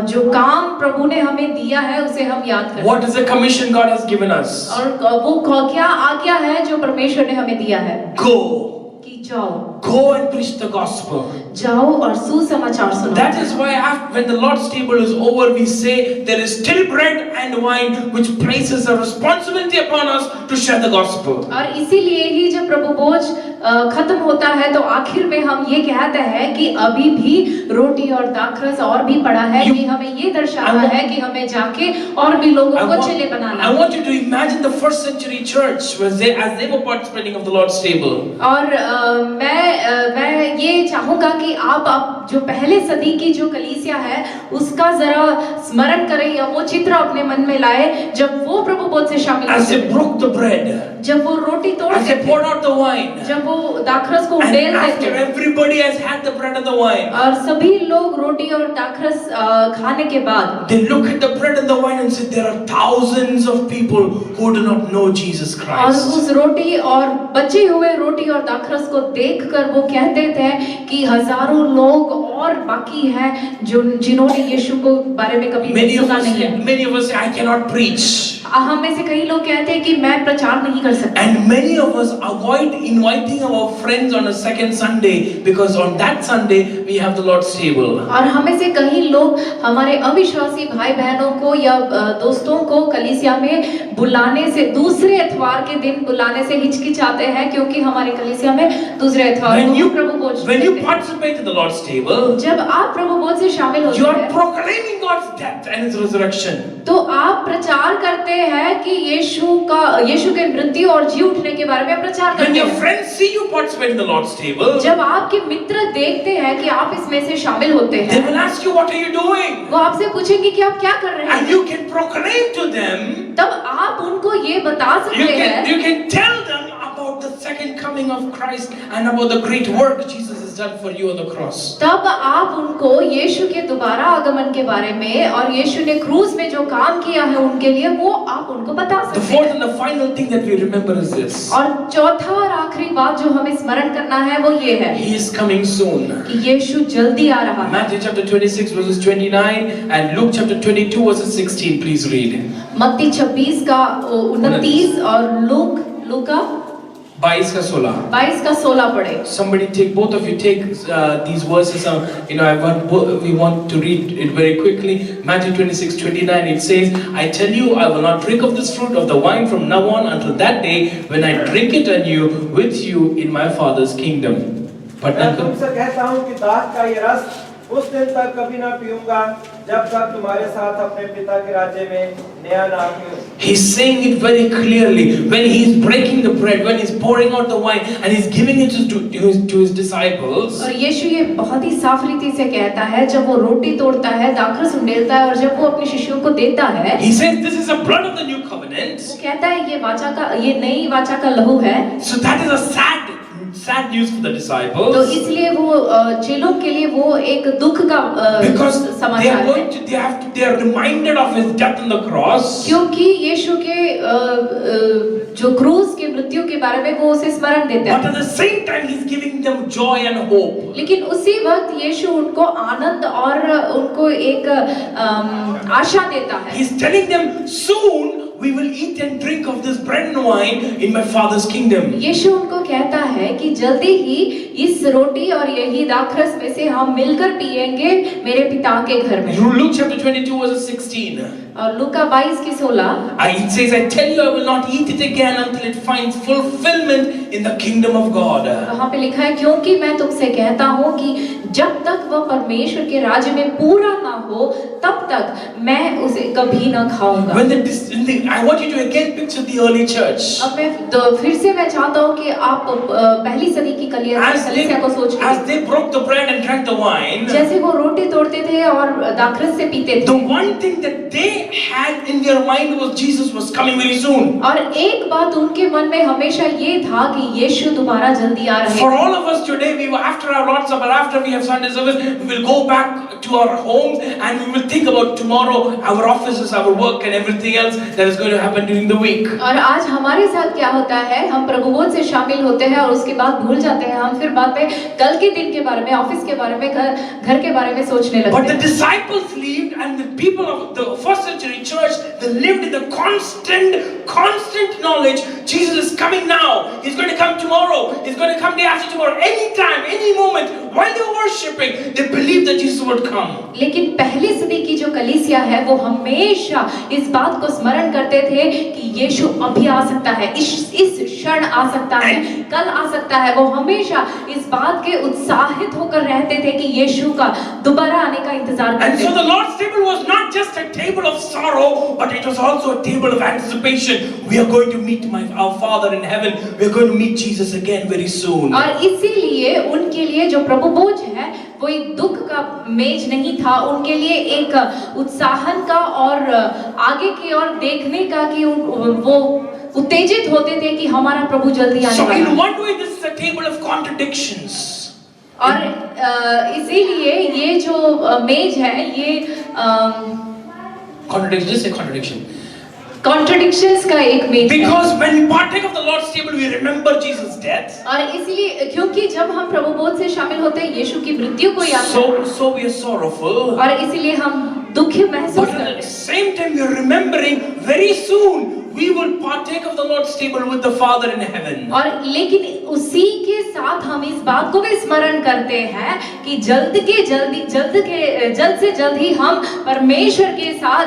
जो काम प्रभु ने हमें दिया है उसे हम याद करते हैं। What is the commission God has given us? और वो क्या आज्ञा है जो परमेश्वर ने हमें दिया है Go. कि जाओ, Go and preach the gospel. जाओ और सुसमाचार सुनाओ। That is why when the Lord's table is over, we say there is still bread and wine, which places a responsibility upon us to share the gospel. और इसीलिए ही जब प्रभु भोज खत्म होता है तो आखिर में हम ये कहते हैं कि अभी भी रोटी और दाखरस और भी पड़ा है, कि हमें ये दर्शाना है कि हमें जाके और भी लोगों को चेले बनाना I है। want you to imagine the first century church as they were participating of the Lord's table. और मैं ये चाहूंगा कि आप जो पहले सदी की जो कलीसिया है उसका जरा स्मरण करें या वो चित्र अपने मन में लाए जब वो प्रभु भोज से शामिल As they होते थे, broke the bread, जब वो रोटी as तोड़ते they थे, poured out the wine, जब वो दाखरस को and उंडेलते after थे, everybody has had the bread and the wine, और सभी लोग रोटी और दाखरस खाने के बाद they look at the bread and the wine and say, there are thousands of people who do not know Jesus और Christ. उस रोटी और बचे हुए रोटी और दाखरस को देखकर वो कहते थे कि हजारों लोग और बाकी हैं जिन्होंने यीशु को बारे में कभी सुना नहीं है। Many of us say, I cannot preach. हम में से कई लोग कहते हैं कि मैं प्रचार नहीं कर सकता। And many of us avoid inviting our friends on a second Sunday because on that Sunday we have the Lord's table. और हमें से कई लोग हमारे अविश्वासी भाई बहनों को या दोस्तों को कलीसिया में बुलाने से, दूसरे इतवार के दिन बुलाने से हिचकिचाते हैं क्योंकि हमारे कलीसिया में दूसरे अथवा When you Prabhu Bhoj when you करते हैं। participate in the Lord's table, जब आप प्रभु भोज से शामिल होते you are हैं proclaiming God's death and His resurrection. तो आप प्रचार करते हैं कि यीशु के मृत्यु और जी उठने के बारे में प्रचार When करते your हैं। friends see you participate in the Lord's table, जब आपके मित्र देखते हैं कि आप इसमें से शामिल होते they हैं, will ask you, what are you doing? वो आपसे पूछेंगे कि आप क्या कर रहे And हैं। you can proclaim to them, तब आप उनको ये बता सकते हैं, you can tell them about the second coming of Christ and about the great work Jesus has done for you on the cross. तब आप उनको यीशु के दोबारा आगमन के बारे में और यीशु ने क्रूस में जो काम किया है उनके लिए वो आप उनको बता The सकते fourth हैं। and the final thing that we remember is this: और चौथा और आखिरी बात जो हमें स्मरण करना है वो ये है He is coming soon. कि यीशु जल्दी आ रहा है। Matthew chapter 26 verses 29 and Luke chapter 22 verses 16. Please read. मत्ती 26 का 29 और लूका 22 का 16. 22 का 16 पढ़े। Somebody take, both of you take these verses. We want to read it very quickly. Matthew 26:29. It says, "I tell you, I will not drink of this fruit of the wine from now on until that day when I drink it anew with you in my Father's kingdom." मैं तुमसे कहता हूँ कि दाख का ये रस उस दिन तक कभी ना पीऊंगा जब तक तुम्हारे साथ अपने पिता के राज्य में नया ना पीऊं। He's saying it very clearly when he's breaking the bread, when he's pouring out the wine, and he's giving it to his disciples. और यीशु ये बहुत ही साफ रीति से कहता है, जब वो रोटी तोड़ता है, दाखरस उंडेलता है और जब वो अपने शिष्यों को देता है, He says, "This is the blood of the new covenant." वो कहता है ये नई वाचा का लहू है। So that is a sad news for the तो disciples, इसलिए वो चेलों के लिए वो एक दुख का because they समाचार are है, they are reminded of his death on the cross. क्योंकि यीशु के जो क्रूस के मृत्यु के बारे में वो उसे स्मरण देते But हैं, at the same time, he's giving them joy and hope. लेकिन उसी वक्त यीशु उनको आनंद और उनको एक आशा देता है। He's telling them, soon we will eat and drink of this bread and wine in my Father's kingdom. यीशु उनको कहता है कि जल्दी ही इस रोटी और यही दाखरस में से हम मिलकर पिएंगे मेरे पिता के घर में। Luke chapter 22 verse 16. और लूका 22 की 16 It says, "I tell you, I will not eat it again until it finds fulfillment in the kingdom of God." वहाँ पे लिखा है, क्योंकि मैं तुमसे कहता हूँ कि जब तक वह परमेश्वर के राज्य में पूरा ना हो तब तक मैं उसे कभी ना खाऊंगा। I want you to again picture the early church. अब मैं फिर से मैं चाहता हूँ कि आप पहली सदी की कलीसिया को सोच As they broke the bread and drank the wine, जैसे वो रोटी तोड़ते थे और दाखरस से पीते the थे, one thing that they had in their mind was Jesus was coming very soon. और एक बात उनके मन में हमेशा ये था कि यीशु दोबारा जल्दी आ रहे For हैं। all of us today, after our Lord's Supper, after we have Sunday service, we will go back to our homes and we will think about tomorrow, our offices, our work and everything else that is going to happen during the week. और आज हमारे साथ क्या होता है, हम प्रभुवों से शामिल होते हैं और उसके बाद भूल जाते हैं, हम फिर बाद में कल के दिन के बारे में, ऑफिस के बारे में, घर के बारे में सोचने लगते But the हैं। disciples lived, and the people of the first century church, they lived in the constant knowledge Jesus is coming now. He's going to come tomorrow. He's going to come day after tomorrow. Anytime, any moment, while they were worshiping, they believed that Jesus would come. लेकिन पहली सदी की जो कलीसिया है वो हमेशा इस बात को स्मरण करते थे कि यीशु अभी आ सकता है, इस क्षण आ सकता है, कल आ सकता है। वो हमेशा इस बात के उत्साहित होकर रहते थे कि यीशु का दोबारा आने का इंतजार And करते so थे। the Lord's table was not just a table of sorrow, but it was also a table of anticipation. We are going to meet our Father in heaven. We are going to meet Jesus again very soon. और इसीलिए उनके लिए जो प्रभु भोज है वो एक दुख का मेज नहीं था, उनके लिए एक उत्साहन का और आगे की ओर देखने का कि वो उत्तेजित होते थे कि हमारा प्रभु जल्दी आने So वाला in है। one way, this is a table of contradictions. और इसीलिए ये जो मेज है ये Contradiction, just say contradiction. Contradictions का एक मेज है। Because when we partake of the Lord's table, we remember Jesus' death. और इसलिए क्योंकि जब हम प्रभु भोज से शामिल होते हैं यीशु की मृत्यु को याद करते हैं So we are sorrowful. और इसलिए हम दुखी महसूस But करते at the हैं। same time, we are remembering very soon we will partake of the Lord's table with the Father in heaven. और लेकिन उसी के साथ हम इस बात को भी स्मरण करते हैं कि जल्द से जल्द ही हम परमेश्वर के साथ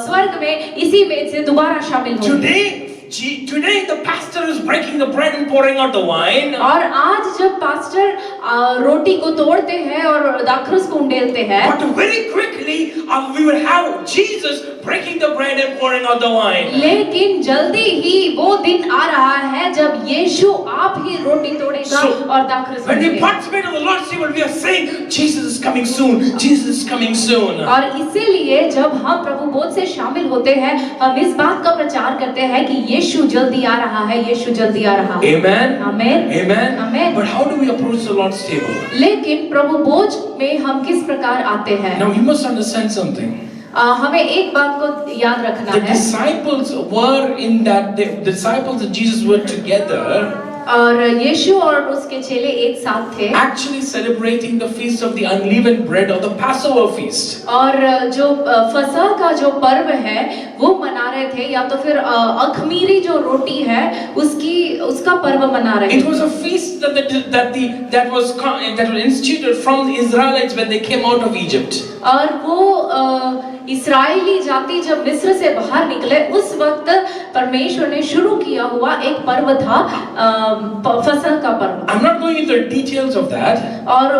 स्वर्ग में इसी मेज से दोबारा शामिल होंगे। Today, today the pastor is breaking the bread and pouring out the wine. और आज जब पास्टर रोटी को तोड़ते हैं और दाखरस को उंडेलते हैं, But very quickly we will have Jesus breaking the bread and pouring out the wine. लेकिन जल्दी ही वो दिन आ रहा है जब यीशु आप ही रोटी तोड़ेगा और दाखरस When we उंडेलेगा। participate in the Lord's table, we are saying, Jesus is coming soon. Jesus is coming soon. और इसीलिए जब हम प्रभु भोज से शामिल होते हैं, हम इस बात का प्रचार करते हैं कि यीशु जल्दी आ रहा है, यीशु जल्दी आ रहा है। Amen. Amen. Amen. Amen. But how do we approach the Lord's table? लेकिन प्रभु भोज में हम किस प्रकार आते हैं? Now you must understand something. हमें एक बात को याद रखना The है। disciples were in that. The disciples and Jesus were together. और यीशु और उसके चेले एक साथ थे, Actually celebrating the feast of the unleavened bread or the Passover feast. और जो फसह का जो पर्व है वो मना रहे थे, या तो फिर अखमीरी जो रोटी है उसका पर्व मना रहे थे। It was a feast that was instituted from the Israelites when they came out of Egypt. और वो इस्राएली जाति जब मिस्र से बाहर निकले उस वक्त परमेश्वर ने शुरू किया हुआ एक पर्व था, फसह का पर्व। I'm not going into the details of that. और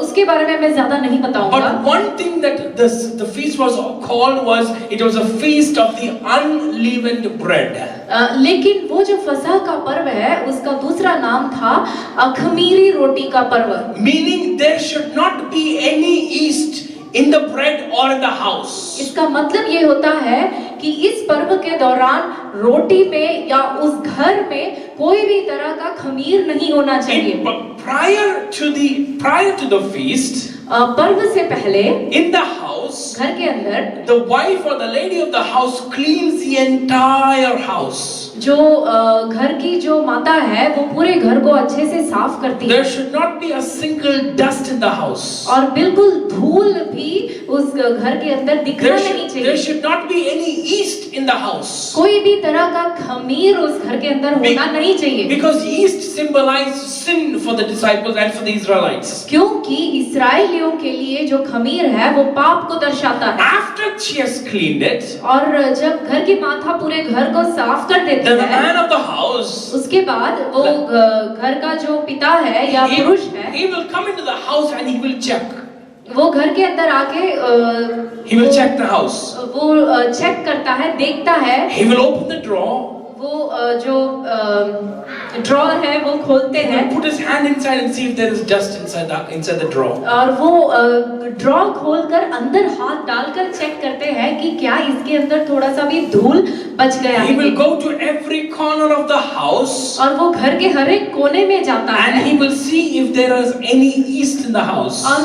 उसके बारे में मैं ज्यादा नहीं बताऊंगा। But one thing that the feast was called was it was a feast of the unleavened bread. लेकिन वो जो फसह का पर्व है उसका दूसरा नाम था अखमीरी रोटी का पर्व। Meaning there should not be any yeast in the bread or in the house. इसका मतलब ये होता है कि इस पर्व के दौरान रोटी में या उस घर में कोई भी तरह का खमीर नहीं होना चाहिए। Prior to the feast, पर्व से पहले in the house, घर के अंदर the wife or the lady of the house cleans the entire house. जो घर की जो माता है वो पूरे घर को अच्छे से साफ करती है। There should not be a single dust in the house. और बिल्कुल धूल भी उस घर के अंदर दिखना नहीं चाहिए। There should not be any yeast in the house. कोई भी तरह का खमीर उस घर के अंदर होना नहीं चाहिए। Because yeast symbolized sin for the disciples and for the Israelites. क्योंकि इस्राएलियों के लिए जो खमीर है वो पाप को दर्शाता है। After she has cleaned it, और जब घर की माता पूरे घर को साफ कर देती the है, man of the house, उसके बाद वो घर का जो पिता है या पुरुष है, he will come into the house and he will check. वो घर के अंदर आके He will check the house. वो चेक करता है, देखता है। He will open the drawer. वो जो ड्रॉर है वो खोलते He हैं will put his hand inside and see if there is dust inside the drawer. और वो ड्रॉर खोलकर अंदर हाथ डालकर चेक करते हैं कि क्या इसके अंदर थोड़ा सा भी धूल बच गया He है। will go to every corner of the house. और वो घर के हर एक कोने में जाता है। And he will see if there is any yeast in the house. और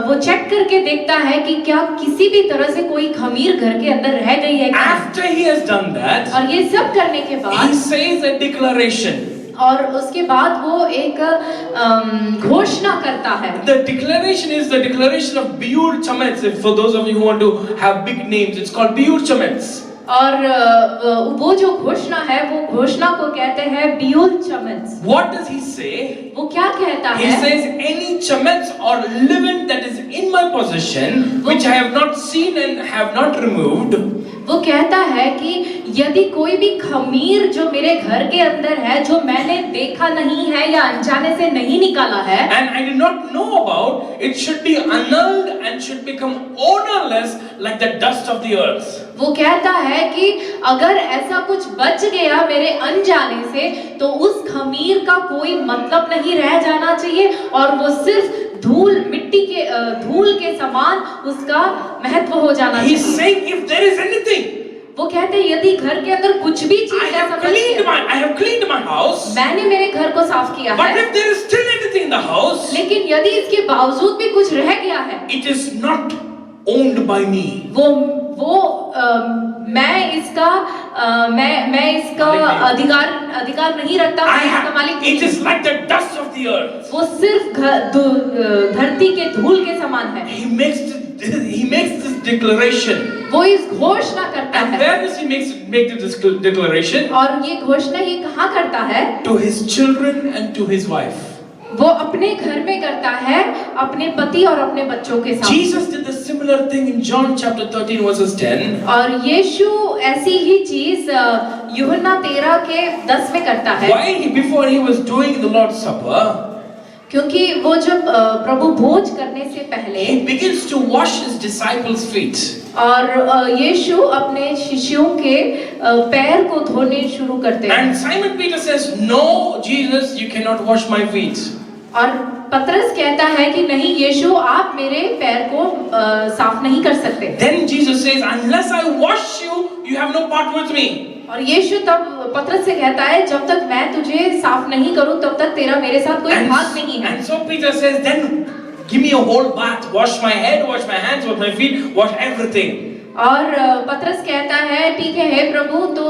वो चेक करके देखता है कि क्या किसी भी तरह से कोई खमीर घर के अंदर रह गई है क्या? After he has done that, और ये सब करने के he बाद says a declaration. और उसके बाद वो एक घोषणा करता है। The declaration is the declaration of Biur Chametz. For those of you who want to have big names, it's called Biur Chametz. और वो जो घोषणा है वो घोषणा को कहते हैं बियुल चमेत्स। What does he say? वो क्या कहता He है? says, any chametz or leaven that is in my possession, which I have not seen and have not removed. वो कहता है कि यदि कोई भी खमीर जो मेरे घर के अंदर है जो मैंने देखा नहीं है या अनजाने से नहीं निकाला है, And I did not know about, it should be annulled and should become ownerless like the dust of the earth. वो कहता है कि अगर ऐसा कुछ बच गया मेरे अनजाने से तो उस खमीर का कोई मतलब नहीं रह जाना चाहिए और वो सिर्फ धूल मिट्टी के धूल के समान उसका महत्व हो जाना He's चाहिए। saying if there is anything, वो कहते हैं यदि घर के अंदर कुछ भी चीज I ऐसा बच गया, I have cleaned my house. मैंने मेरे घर को साफ किया But है, if there is still anything in the house, लेकिन यदि इसके बावजूद भी कुछ रह गया है, it is not owned by me. मैं इसका अधिकार नहीं रखता, मैं इसका मालिक नहीं। It is like the dust of the earth. वो सिर्फ धरती के धूल के समान है। He makes this declaration. वो इस घोषणा करता And है। where does he make this declaration? और ये घोषणा ये कहाँ करता है? To his children and to his wife. वो अपने घर में करता है, अपने पति और अपने बच्चों के साथ। Jesus did the similar thing in John chapter 13 verses 10. और यीशु ऐसी ही चीज यूहन्ना 13 के 10 में करता है। Why? Before he was doing the Lord's Supper, क्योंकि वो जब प्रभु भोज करने से पहले he begins to wash his disciples' feet. और यीशु अपने शिष्यों के पैर को धोने शुरू करते हैं। And Simon Peter says, "No, Jesus, you cannot wash my feet." और पतरस कहता है कि नहीं यीशु, आप मेरे पैर को साफ नहीं कर सकते। Then Jesus says, "Unless I wash you, you have no part with me." और यीशु तब पतरस से कहता है, जब तक मैं तुझे साफ नहीं करूं तब तक तेरा मेरे साथ कोई भाग नहीं है। And so Peter says, "Then give me a whole bath, wash my head, wash my hands, wash my feet, wash everything." और पतरस कहता है, ठीक है हे प्रभु, तो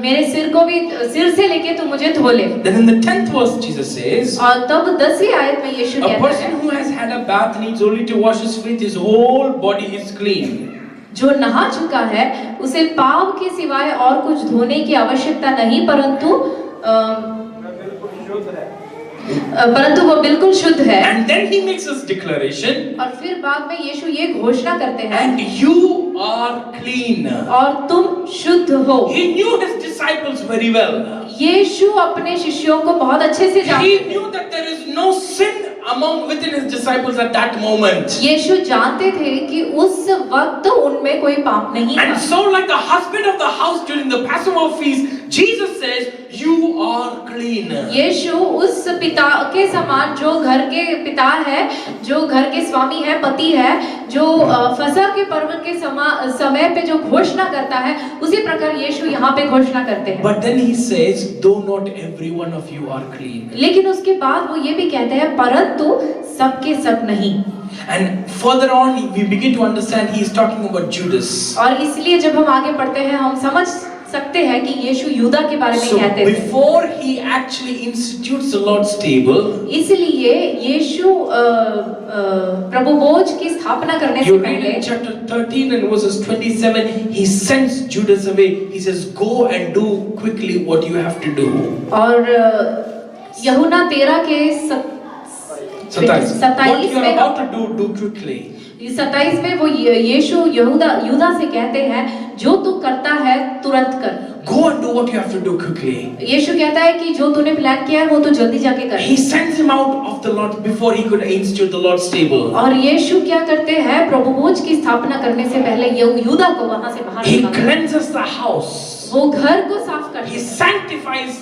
मेरे सिर को भी, सिर से लेके तू मुझे धो ले। Then in the 10th verse Jesus says, और तब 10वीं आयत में यीशु "A कहता person है, who has had a bath needs only to wash his feet, his whole body is clean." जो नहा चुका है उसे पाव के सिवाय और कुछ धोने की आवश्यकता नहीं, परंतु बिल्कुल शुद्ध है। वो बिल्कुल शुद्ध है। And then he makes this declaration, और फिर बाद में यीशु ये घोषणा करते हैं, "And you are clean." और तुम शुद्ध हो। He knew his disciples very well. यीशु अपने शिष्यों को बहुत अच्छे से जानते He थे। knew that there is no sin within his disciples at that moment. यीशु जानते थे कि उस वक्त उनमें कोई पाप नहीं And था। so, like the husband of the house during the Passover feast, Jesus says, "You are clean." यीशु उस पिता के समान, जो घर के पिता है, जो घर के स्वामी है, पति है, जो फसह के पर्व के समय पे जो घोषणा करता है, उसी प्रकार यीशु यहाँ पे घोषणा करते हैं। But then he says, "Though not every one of you are clean." लेकिन उसके बाद वो ये भी कहते हैं, परंतु सबके सब नहीं। And further on, we begin to understand he is talking about Judas. और इसलिए जब हम आगे पढ़ते हैं, हम समझ सकते हैं कि यीशु यूदा के बारे में So कहते थे। before he actually institutes the Lord's table, इसलिए यीशु प्रभु भोज की स्थापना करने से you read पहले in chapter 13 and verses 27, he sends Judas away. He says, "Go and do quickly what you have to do." और यूहन्ना 13 के 27. What 27 you are में about to do quickly. 27 में वो यीशु यूदा से कहते हैं, जो तू करता है तुरंत कर। Go and do what you have to do quickly. यीशु कहता है कि जो तूने प्लान किया है वो तू जल्दी जाके कर। He sends him out of the Lord before he could institute the Lord's table. और yीशु क्या करते हैं, प्रभु भोज की स्थापना करने से पहले यूदा को वहां से बाहर He निकालते हैं। cleanses the house. वो घर को साफ करते He हैं, sanctifies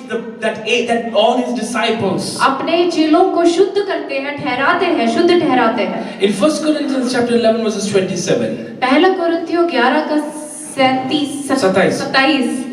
that all his disciples. अपने चेलों को शुद्ध करते हैं, ठहराते हैं, शुद्ध ठहराते हैं। In 1 Corinthians chapter 11 verses 27, पहला कुरिन्थियों 11 का 27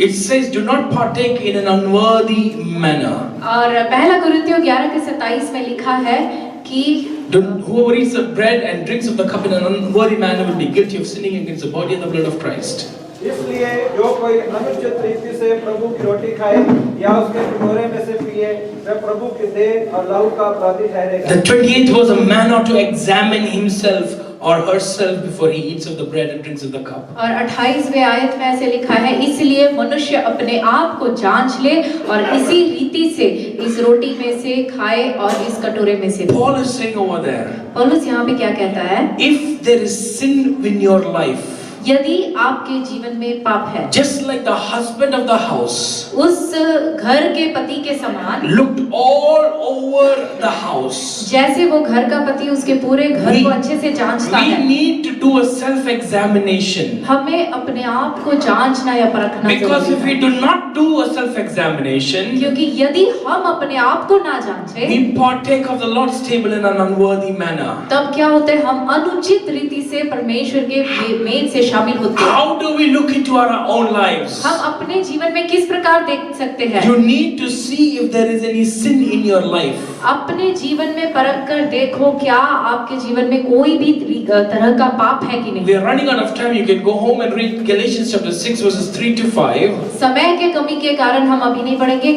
it says, "Do not partake in an unworthy manner." और पहला कुरिन्थियों 11 के 27 में लिखा है कि Whoever eats the bread and drinks of the cup in an unworthy manner will be guilty of sinning against the body and the blood of Christ. इसलिए जो कोई अनुचित रीति से प्रभु की रोटी खाए या उसके कटोरे में से पिए, वह प्रभु की देह और लहू का अपराधी ठहरेगा। The 28th was, "A man ought to examine himself or herself before he eats of the bread and drinks of the cup." और 28वें आयत में ऐसे लिखा है, इसलिए मनुष्य अपने आप को जांच ले और इसी रीति से इस रोटी में से खाए और इस कटोरे में से। Paul is saying over there, पौलुस यहाँ पे क्या कहता है, if there is sin in your life, यदि आपके जीवन में पाप है, just like the husband of the house उस घर के पति के समान, looked all over the house, जैसे वो घर का पति उसके पूरे घर को अच्छे से जांचता we है, need to do a self-examination. हमें अपने आप को जांचना या परखना Because जरूरी if है। we do not do a self-examination, क्योंकि यदि हम अपने आप को ना जांचें, we partake of the Lord's table in an unworthy manner. तब क्या होता है, हम अनुचित रीति से परमेश्वर के मेज से शामिल होते हैं। How do we look into our own lives? हम अपने जीवन में किस प्रकार देख सकते हैं? You need to see if there is any sin in your life. अपने जीवन में परख कर देखो, क्या आपके जीवन में कोई भी तरह का पाप है कि नहीं। We are running out of time. You can go home and read Galatians chapter 6 verses 3 to 5. समय के कमी के कारण हम अभी नहीं पढ़ेंगे।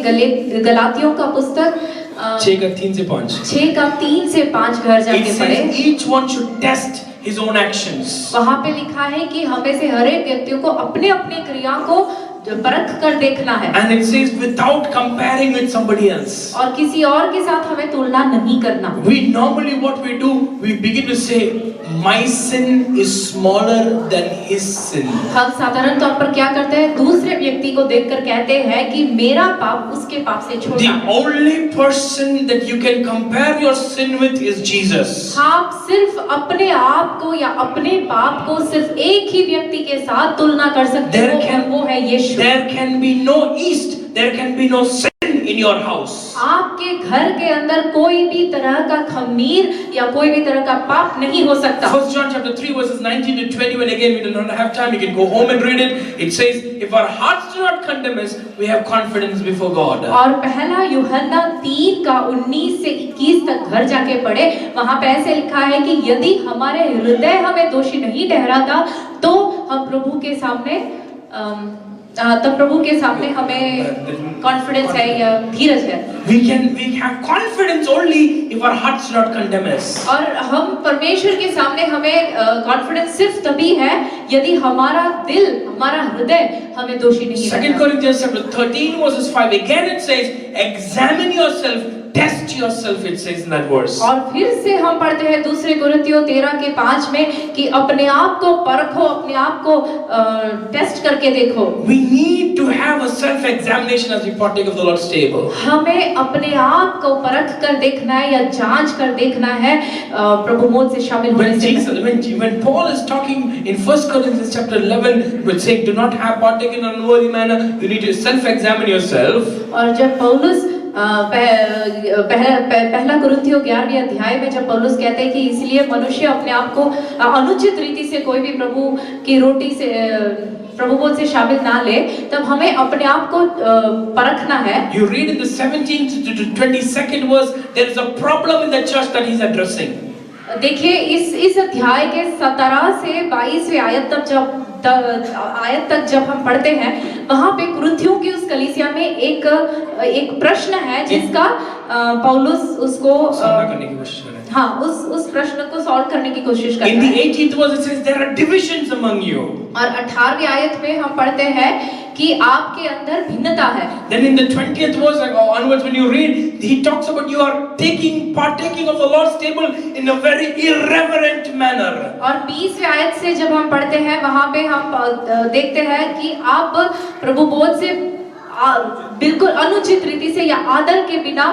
गलातियों का पुस्तक 6 का 3 से 5. 6 का 3 से 5 घर It जाके पढ़े। says each one should test his own actions. वहाँ पे लिखा है कि हमें से हर एक व्यक्ति को अपने अपने क्रिया को परख कर देखना है। And it says without comparing with somebody else. और किसी और के साथ हमें तुलना नहीं करना। We normally what we do, we begin to say, my sin is smaller than his sin. हम साधारण तौर पर क्या करते हैं, दूसरे व्यक्ति को देखकर कहते हैं कि मेरा पाप उसके पाप से छोटा The है। only person that you can compare your sin with is Jesus. आप सिर्फ अपने आप को या अपने पाप को सिर्फ एक ही व्यक्ति के साथ तुलना कर सकते हो, और वो है यीशु। There can be no east, there can be no sin in your house. आपके घर के अंदर कोई भी तरह का खमीर या कोई भी तरह का पाप नहीं हो सकता। 1 John chapter 3 verses 19 to 21, again we do not have time, you can go home and read it. It says, if our hearts do not condemn us, we have confidence before God. और पहला यूहन्ना 3 का 19 से 21 तक घर जाके पढ़े, वहां पे ऐसे लिखा है कि यदि हमारे हृदय हमें दोषी नहीं ठहराता तो हम प्रभु के सामने तब प्रभु के सामने हमें कॉन्फिडेंस है या धीरज है। We have confidence only if our hearts do not condemn us. और हम परमेश्वर के सामने हमें कॉन्फिडेंस सिर्फ तभी है यदि हमारा दिल, हमारा हृदय हमें दोषी नहीं 2 Corinthians chapter 13 verses 5, again it says, examine yourself, test yourself, it says in that verse. और फिर से हम पढ़ते हैं दूसरे कुरिन्थियों 13 के 5 में कि अपने आप को परखो, अपने आप को टेस्ट करके देखो। We need to have a self-examination as we partake of the Lord's table. हमें अपने आप को परख कर देखना है या जांच कर देखना है प्रभु मोद से शामिल होने से। When Paul is talking in 1 Corinthians chapter 11, with saying, do not have partaken in an unworthy manner, you need to self-examine yourself. और जब पौलुस पहला कुरिन्थियों 11वें अध्याय में जब पौलुस कहते हैं कि इसलिए मनुष्य अपने आप को अनुचित रीति से कोई भी प्रभु की रोटी से प्रभु बोध से शामिल ना ले, तब हमें अपने आप को परखना है। You read in the 17th to 22nd verse, there is a problem in the church that he's addressing. देखिए इस अध्याय के 17 से 22वें आयत तक जब हम पढ़ते हैं, वहां पे कुरिन्थियों की उस कलीसिया में एक प्रश्न है जिसका पौलुस उसको सामना करने की कोशिश कर रहे हैं। हाँ, उस प्रश्न को सॉल्व करने की कोशिश करता है। In the 18th verse it says there are divisions among you. और 18वीं आयत में हम पढ़ते हैं कि आपके अंदर भिन्नता है। Then in the 20th verse onwards when you read, he talks about you are partaking of the Lord's table in a very irreverent manner. और 20वें आयत से जब हम पढ़ते हैं, वहां पे हम देखते हैं कि आप प्रभु बोध से बिल्कुल अनुचित रीति से या आदर के बिना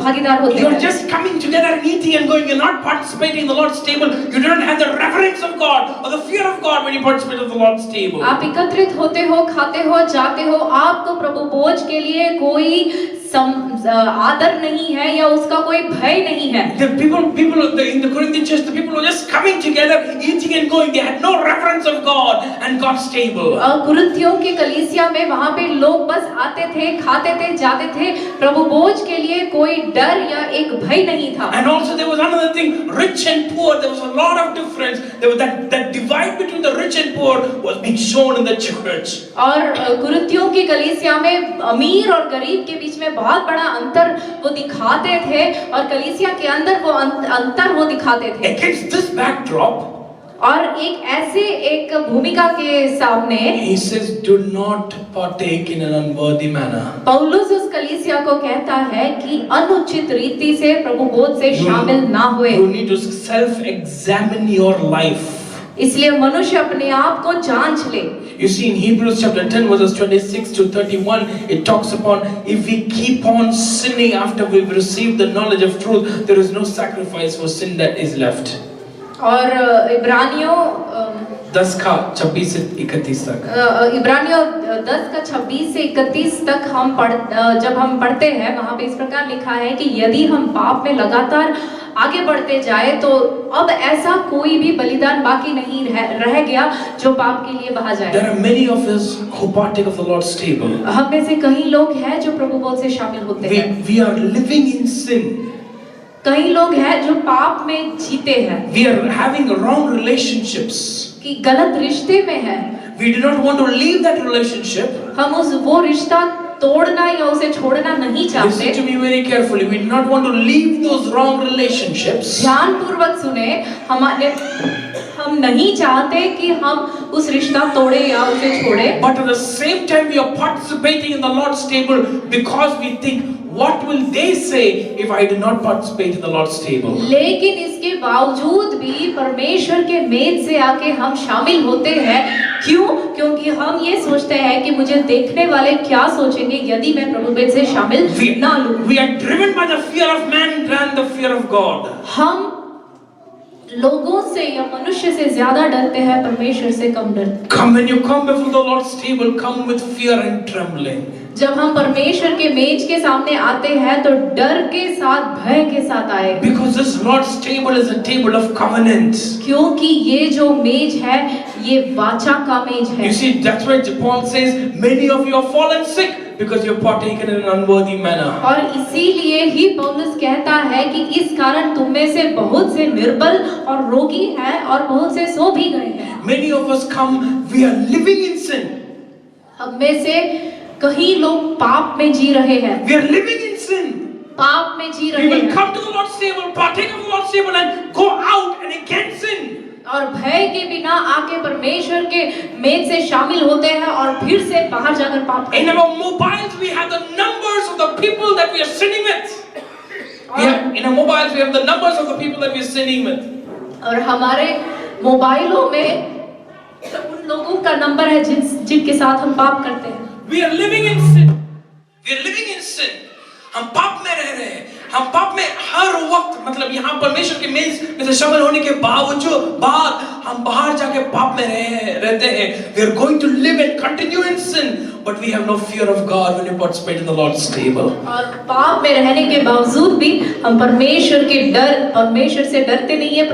भागीदार होते हैं। You're just coming together and eating and going. You're not participating in the Lord's table. You don't have the reverence of God or the fear of God when you participate in the Lord's table. आप एकत्रित होते हो, खाते हो, जाते हो, आपको प्रभु भोज के लिए कोई आदर नहीं है या उसका कोई भय नहीं है। The people in the Corinthian church, the people were just coming together, eating and going. They had no reverence of God and God's table. कुरिन्थियों के कलीसिया में वहां पे लोग बस आते थे, खाते थे, जाते थे, प्रभु भोज के लिए कोई डर या एक भय नहीं था। And also there was another thing, rich and poor. There was a lot of difference. There was that divide between the rich and poor was being shown in the church. और कुरिन्थियों की कलीसिया में अमीर और गरीब के बीच में बहुत बड़ा अंतर वो दिखाते थे और कलीसिया के अंदर वो अंतर वो दिखाते थे। Against this backdrop, और एक भूमिका के सामने he says, do not partake in an unworthy manner. पौलुस उस कलीसिया को कहता है कि अनुचित रीति से प्रभु बोध से शामिल ना हुए। You need to self-examine your life. इसलिए मनुष्य अपने आप को जांच ले। You see in Hebrews chapter 10 verses 26 to 31, it talks upon if we keep on sinning after we've received the knowledge of truth, there is no sacrifice for sin that is left. और इब्रानियों 10 का 26 से 31 तक। इब्रानियों 10 का 26 से 31 तक जब हम पढ़ते हैं, वहां पे इस प्रकार लिखा है कि यदि हम पाप में लगातार आगे बढ़ते जाए तो अब ऐसा कोई भी बलिदान बाकी नहीं रह गया जो पाप के लिए बहा जाए। There are many of us who partake of the Lord's table. हम में से कई लोग हैं जो प्रभु बोध से शामिल होते हैं। We are living in sin. कई लोग हैं जो पाप में जीते हैं। We are having wrong relationships. कि गलत रिश्ते में हैं। We do not want to leave that relationship. हम वो रिश्ता तोड़ना या उसे छोड़ना नहीं Listen to चाहते। me very carefully. We do not want to leave those wrong relationships. ध्यान पूर्वक सुने, हम नहीं चाहते कि हम उस रिश्ता तोड़े या उसे छोड़े, But at the same time, we are participating in the Lord's table because we think, what will they say if I do not participate in the Lord's table? लेकिन इसके बावजूद भी परमेश्वर के मेज से आके हम शामिल होते हैं। क्यों? क्योंकि हम ये सोचते हैं कि मुझे देखने वाले क्या सोचेंगे यदि मैं प्रभु मेज से शामिल ना लूं। We are driven by the fear of man than the fear of God. हम लोगों से या मनुष्य से ज्यादा डरते हैं, परमेश्वर से कम डरते। Come, when you come before the Lord's table, come with fear and trembling. जब हम परमेश्वर के मेज के सामने आते हैं तो डर के साथ, भय के साथ आए। Because this Lord's table is a table of covenant. क्योंकि ये जो मेज है ये वाचा का मेज है। You see, that's why Paul says, many of you have fallen sick because you have partaken in an unworthy manner. और इसीलिए ही पौलुस कहता है कि इस कारण तुम में से बहुत से निर्बल और रोगी हैं और बहुत से सो भी गए हैं। Many of us come, we are living in sin. हम में से कई लोग पाप में जी रहे हैं। We are living in sin. पाप में जी We रहे will हैं come to the Lord's table, partake of the Lord's table, and go out and again sin. और भय के बिना आके परमेश्वर के मेज से शामिल होते हैं और फिर से बाहर जाकर पाप करते In हैं। our mobiles, we have the numbers of the people that we are sinning with. In our mobiles, we have the numbers of the people that we are sinning with. और हमारे मोबाइलों में उन लोगों का नंबर है जिनके साथ हम पाप करते हैं। We are living in sin. We are living in sin. हम पाप में रह रहे हैं। हम पाप में हर वक्त, मतलब यहाँ परमेश्वर के मेज में से शामिल होने के बावजूद हम बाहर जाके पाप में रहते हैं। We are going to live and continue in sin, but we have no fear of God when we participate in the Lord's table. और पाप में रहने के बावजूद भी हम परमेश्वर से डरते नहीं है।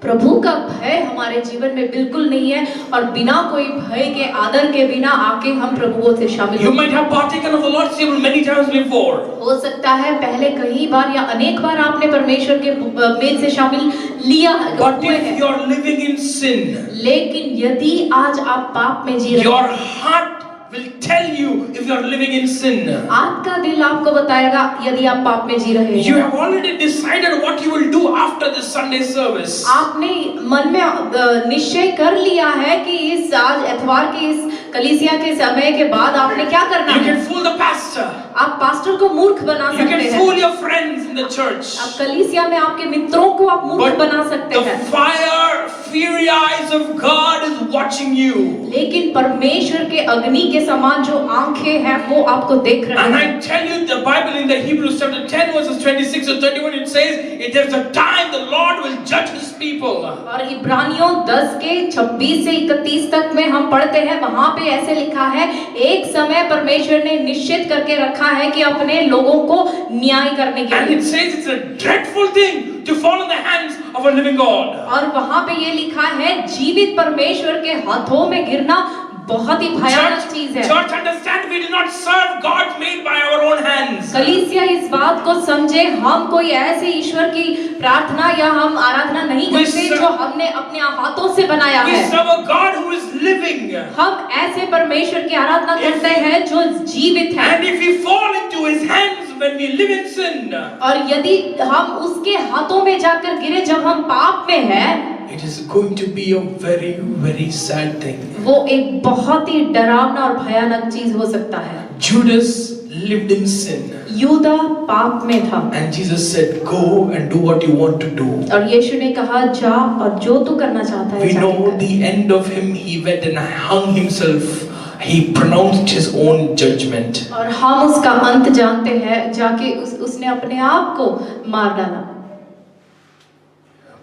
प्रभु का भय हमारे जीवन में बिल्कुल नहीं है और बिना कोई भय के, आदर के बिना आके हम प्रभुओं से शामिल You might have partaken of the Lord's table many times before. हो सकता है पहले कई बार या अनेक बार आपने परमेश्वर के मेज से शामिल लिया But हुए if हैं। you are living in sin, लेकिन यदि आज आप पाप में जी रहे your हैं, heart will tell you if you are living in sin. आपका दिल आपको बताएगा यदि आप पाप में जी रहे You हैं। have already decided what you will do after this Sunday service. आपने मन में निश्चय कर लिया है कि इस आज एतवार के इस कलीसिया के समय के बाद आपने क्या करना You है। can fool the pastor. आप पास्टर को मूर्ख बना You सकते can हैं। fool your friends in the church. आप कलीसिया में आपके मित्रों को आप मूर्ख But बना सकते the हैं। fire, fiery eyes of God is watching you. लेकिन परमेश्वर के अग्नि के समान जो आंखें हैं वो आपको देख रहे And हैं। I tell you, the Bible in the Hebrews chapter 10 verses 26 and 31, it says, it is a time the Lord will judge His people. और इब्रानियों 10 के 26 से 31 तक में हम पढ़ते हैं, वहां पे ऐसे लिखा है, एक समय परमेश्वर ने निश्चित करके रखा है कि अपने लोगों को न्याय करने के And लिए। it says it's a dreadful thing to fall in the hands of a living God. और वहां पे ये लिखा है, जीवित परमेश्वर के हाथों में गिरना बहुत ही भयानक चीज है। Church, understand, we do not serve God made by our own hands. कलीसिया इस बात को समझे, हम कोई ऐसे ईश्वर की प्रार्थना या हम आराधना नहीं करते जो हमने अपने हाथों से बनाया We है। serve a God who is living. हम ऐसे परमेश्वर की आराधना करते हैं जो जीवित है। And if we fall into His hands when we live in sin, और यदि हम उसके हाथों में जाकर गिरे जब हम पाप में हैं, it is going to be a very, very sad thing. वो एक बहुत ही डरावना और भयानक चीज हो सकता है। Judas lived in sin. यूदा पाप में था And Jesus said, go and do what you want to do. और यीशु ने कहा, जा और जो तू करना चाहता है We जाके know कर। the end of him. He went and hung himself. He pronounced his own judgment. और हम उसका अंत जानते हैं, जाके उसने अपने आप को मार डाला।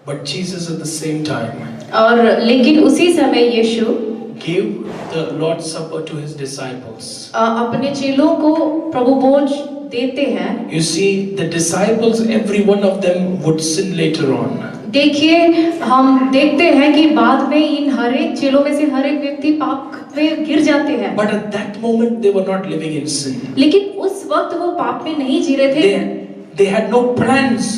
But Jesus at the same time और लेकिन उसी समय यीशु gave the Lord's Supper to his disciples. अपने चेलों को प्रभु भोज देते हैं। You see, the disciples, every one of them would sin later on. देखिए, हम देखते हैं कि बाद में इन हर एक चेलों में से हर एक व्यक्ति पाप में गिर जाते हैं। But at that moment they were not living in sin. लेकिन उस वक्त वो पाप में नहीं जी रहे थे। They had no plans,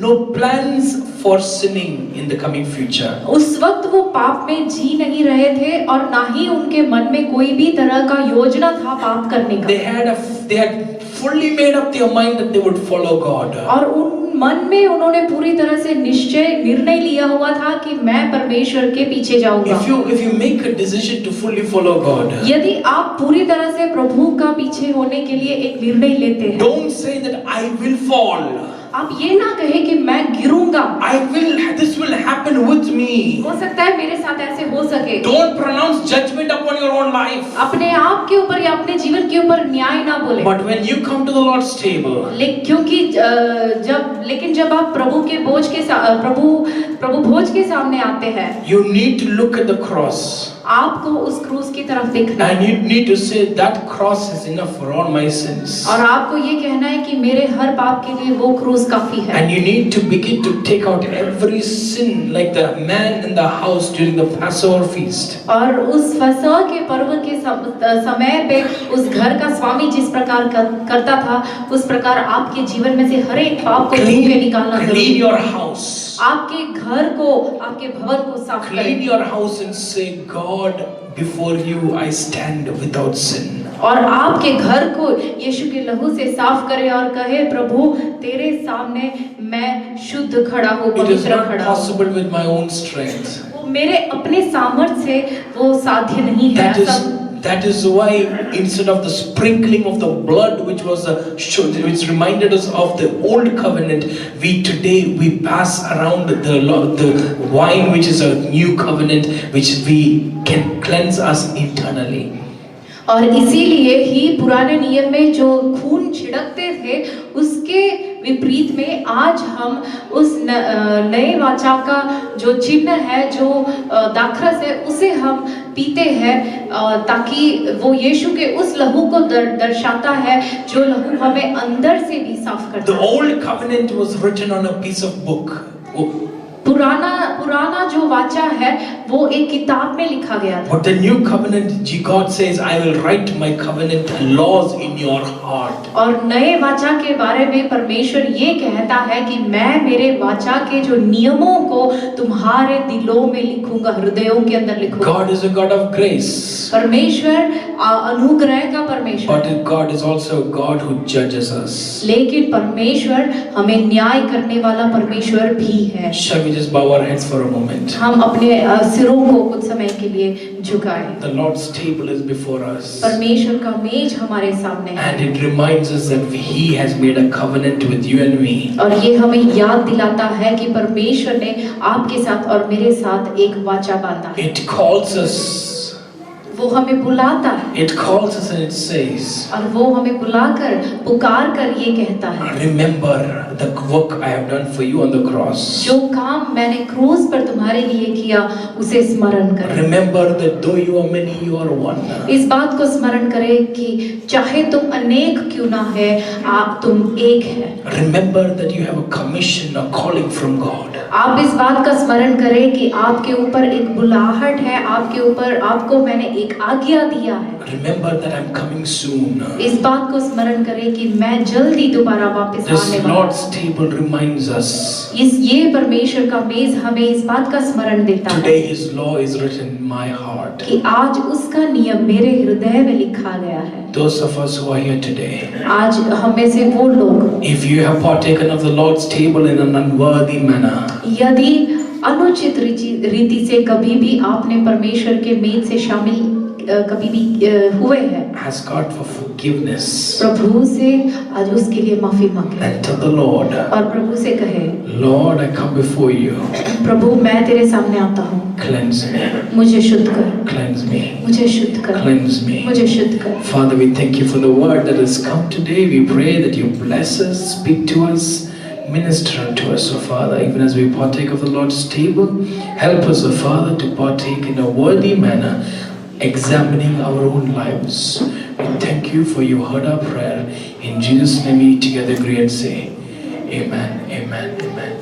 no plans for sinning in the coming future. उस वक्त वो पाप में जी नहीं रहे थे और ना ही उनके मन में कोई भी तरह का योजना था पाप करने का। They had fully made up their mind that they would follow God. और उन मन में उन्होंने पूरी तरह से निर्णय लिया हुआ था कि मैं परमेश्वर के पीछे जाऊंगा। If you make a decision to fully follow God, यदि आप पूरी तरह से प्रभु का पीछे होने के लिए एक निर्णय लेते हैं, don't say that I will fall. आप ये ना कहें कि मैं गिरूंगा। This will happen with me. हो सकता है मेरे साथ ऐसे हो सके। Don't pronounce judgment upon your own life. अपने आप के ऊपर या अपने जीवन के ऊपर न्याय ना बोले। But when you come to the Lord's table, लेकिन जब आप प्रभु भोज के सामने आते हैं, you need to look at the cross. आपको उस क्रूस की तरफ देखना है। And you need to say that cross is enough for all my sins. और आपको ये कहना है कि मेरे हर पाप के लिए वो क्रूस काफी है। And you need to begin to take out every sin like the man in the house during the Passover feast. और उस फसह के पर्व के समय पे उस घर का स्वामी जिस प्रकार करता था, उस प्रकार आपके जीवन में से हर एक पाप को धो के निकालना जरूरी है। Clean your house. आपके घर को, आपके भवन को साफ करें। Clean your house and say, God, before you I stand without sin. और आपके घर को यीशु के लहू से साफ करे और कहे, प्रभु तेरे सामने मैं शुद्ध खड़ा हूँ, It is पवित्र not खड़ा हूँ। possible with my own strength. वो मेरे अपने सामर्थ्य से वो साध्य नहीं है। That is why instead of the sprinkling of the blood, which reminded us of the old covenant, we pass around the wine, which is a new covenant, which we can cleanse us internally. और इसीलिए ही पुराने नियम में जो खून छिड़कते थे उसके विपरीत में आज हम उस नए वाचा का जो चिन्ह है, जो दाखरस है, उसे हम पीते हैं ताकि वो यीशु के उस लहू को दर्शाता है जो लहू हमें अंदर से भी साफ करता है। The old covenant was written on a piece of book. पुराना जो वाचा है वो एक किताब में लिखा गया था। But the new covenant, God says, I will write my covenant laws in your heart. और नए वाचा के बारे में परमेश्वर ये कहता है कि मैं मेरे वाचा के जो नियमों को तुम्हारे दिलों में लिखूंगा, हृदयों के अंदर लिखूंगा। God is a God of grace. परमेश्वर अनुग्रह का परमेश्वर। But God is also a God who judges us. लेकिन परमेश्वर हमें न्याय करने वाला परमेश्वर भी है। Shall we just bow our heads for a moment? हम अपने सिरों को कुछ समय के लिए झुकाएं। The Lord's table is before us. परमेश्वर का मेज हमारे सामने है। And it reminds us that He has made a covenant with you and me. और ये हमें याद दिलाता है कि परमेश्वर ने आपके साथ और मेरे साथ एक वाचा बांधा है। It calls us. वो हमें बुलाता है। It calls us and it says, और वो हमें बुलाकर पुकार कर ये कहता है, remember the work I have done for you on the cross. जो काम मैंने क्रूस पर तुम्हारे लिए किया उसे स्मरण करें। Remember that though you are many, you are one. इस बात को स्मरण करें कि चाहे तुम अनेक क्यों ना है, आप तुम एक है। Remember that you have a commission, a calling from God. आप इस बात का स्मरण करें कि आपके ऊपर एक बुलाहट है, आपके ऊपर आपको मैंने एक आज्ञा दिया है। Remember that I'm coming soon. इस बात को स्मरण करें कि मैं जल्दी दोबारा वापस This आने वाला हूँ। Lord's table reminds us. ये परमेश्वर का मेज हमें इस बात का स्मरण देता है Today His law is written in my heart. कि आज उसका नियम मेरे हृदय में लिखा गया है। Those of us who are here today, आज हम में से वो लोग, if you have partaken of the Lord's table in an unworthy manner, यदि अनुचित रीति से कभी भी आपने परमेश्वर के मेज से शामिल कभी भी हुए हैं, ask God for forgiveness. प्रभु से आज उसके लिए माफी मांगे And tell the Lord, और प्रभु से कहे, Lord, I come before you. प्रभु मैं तेरे सामने आता हूँ, Cleanse me. मुझे शुद्ध कर, Cleanse me. मुझे शुद्ध कर, Cleanse me. मुझे शुद्ध कर। Father, we thank you for the word that has come today. We pray that you bless us, speak to us, minister unto us, O Father, even as we partake of the Lord's table. Help us, O Father, to partake in a worthy manner, examining our own lives. We thank you for you heard our prayer. In Jesus' name we together agree and say, Amen, Amen, Amen.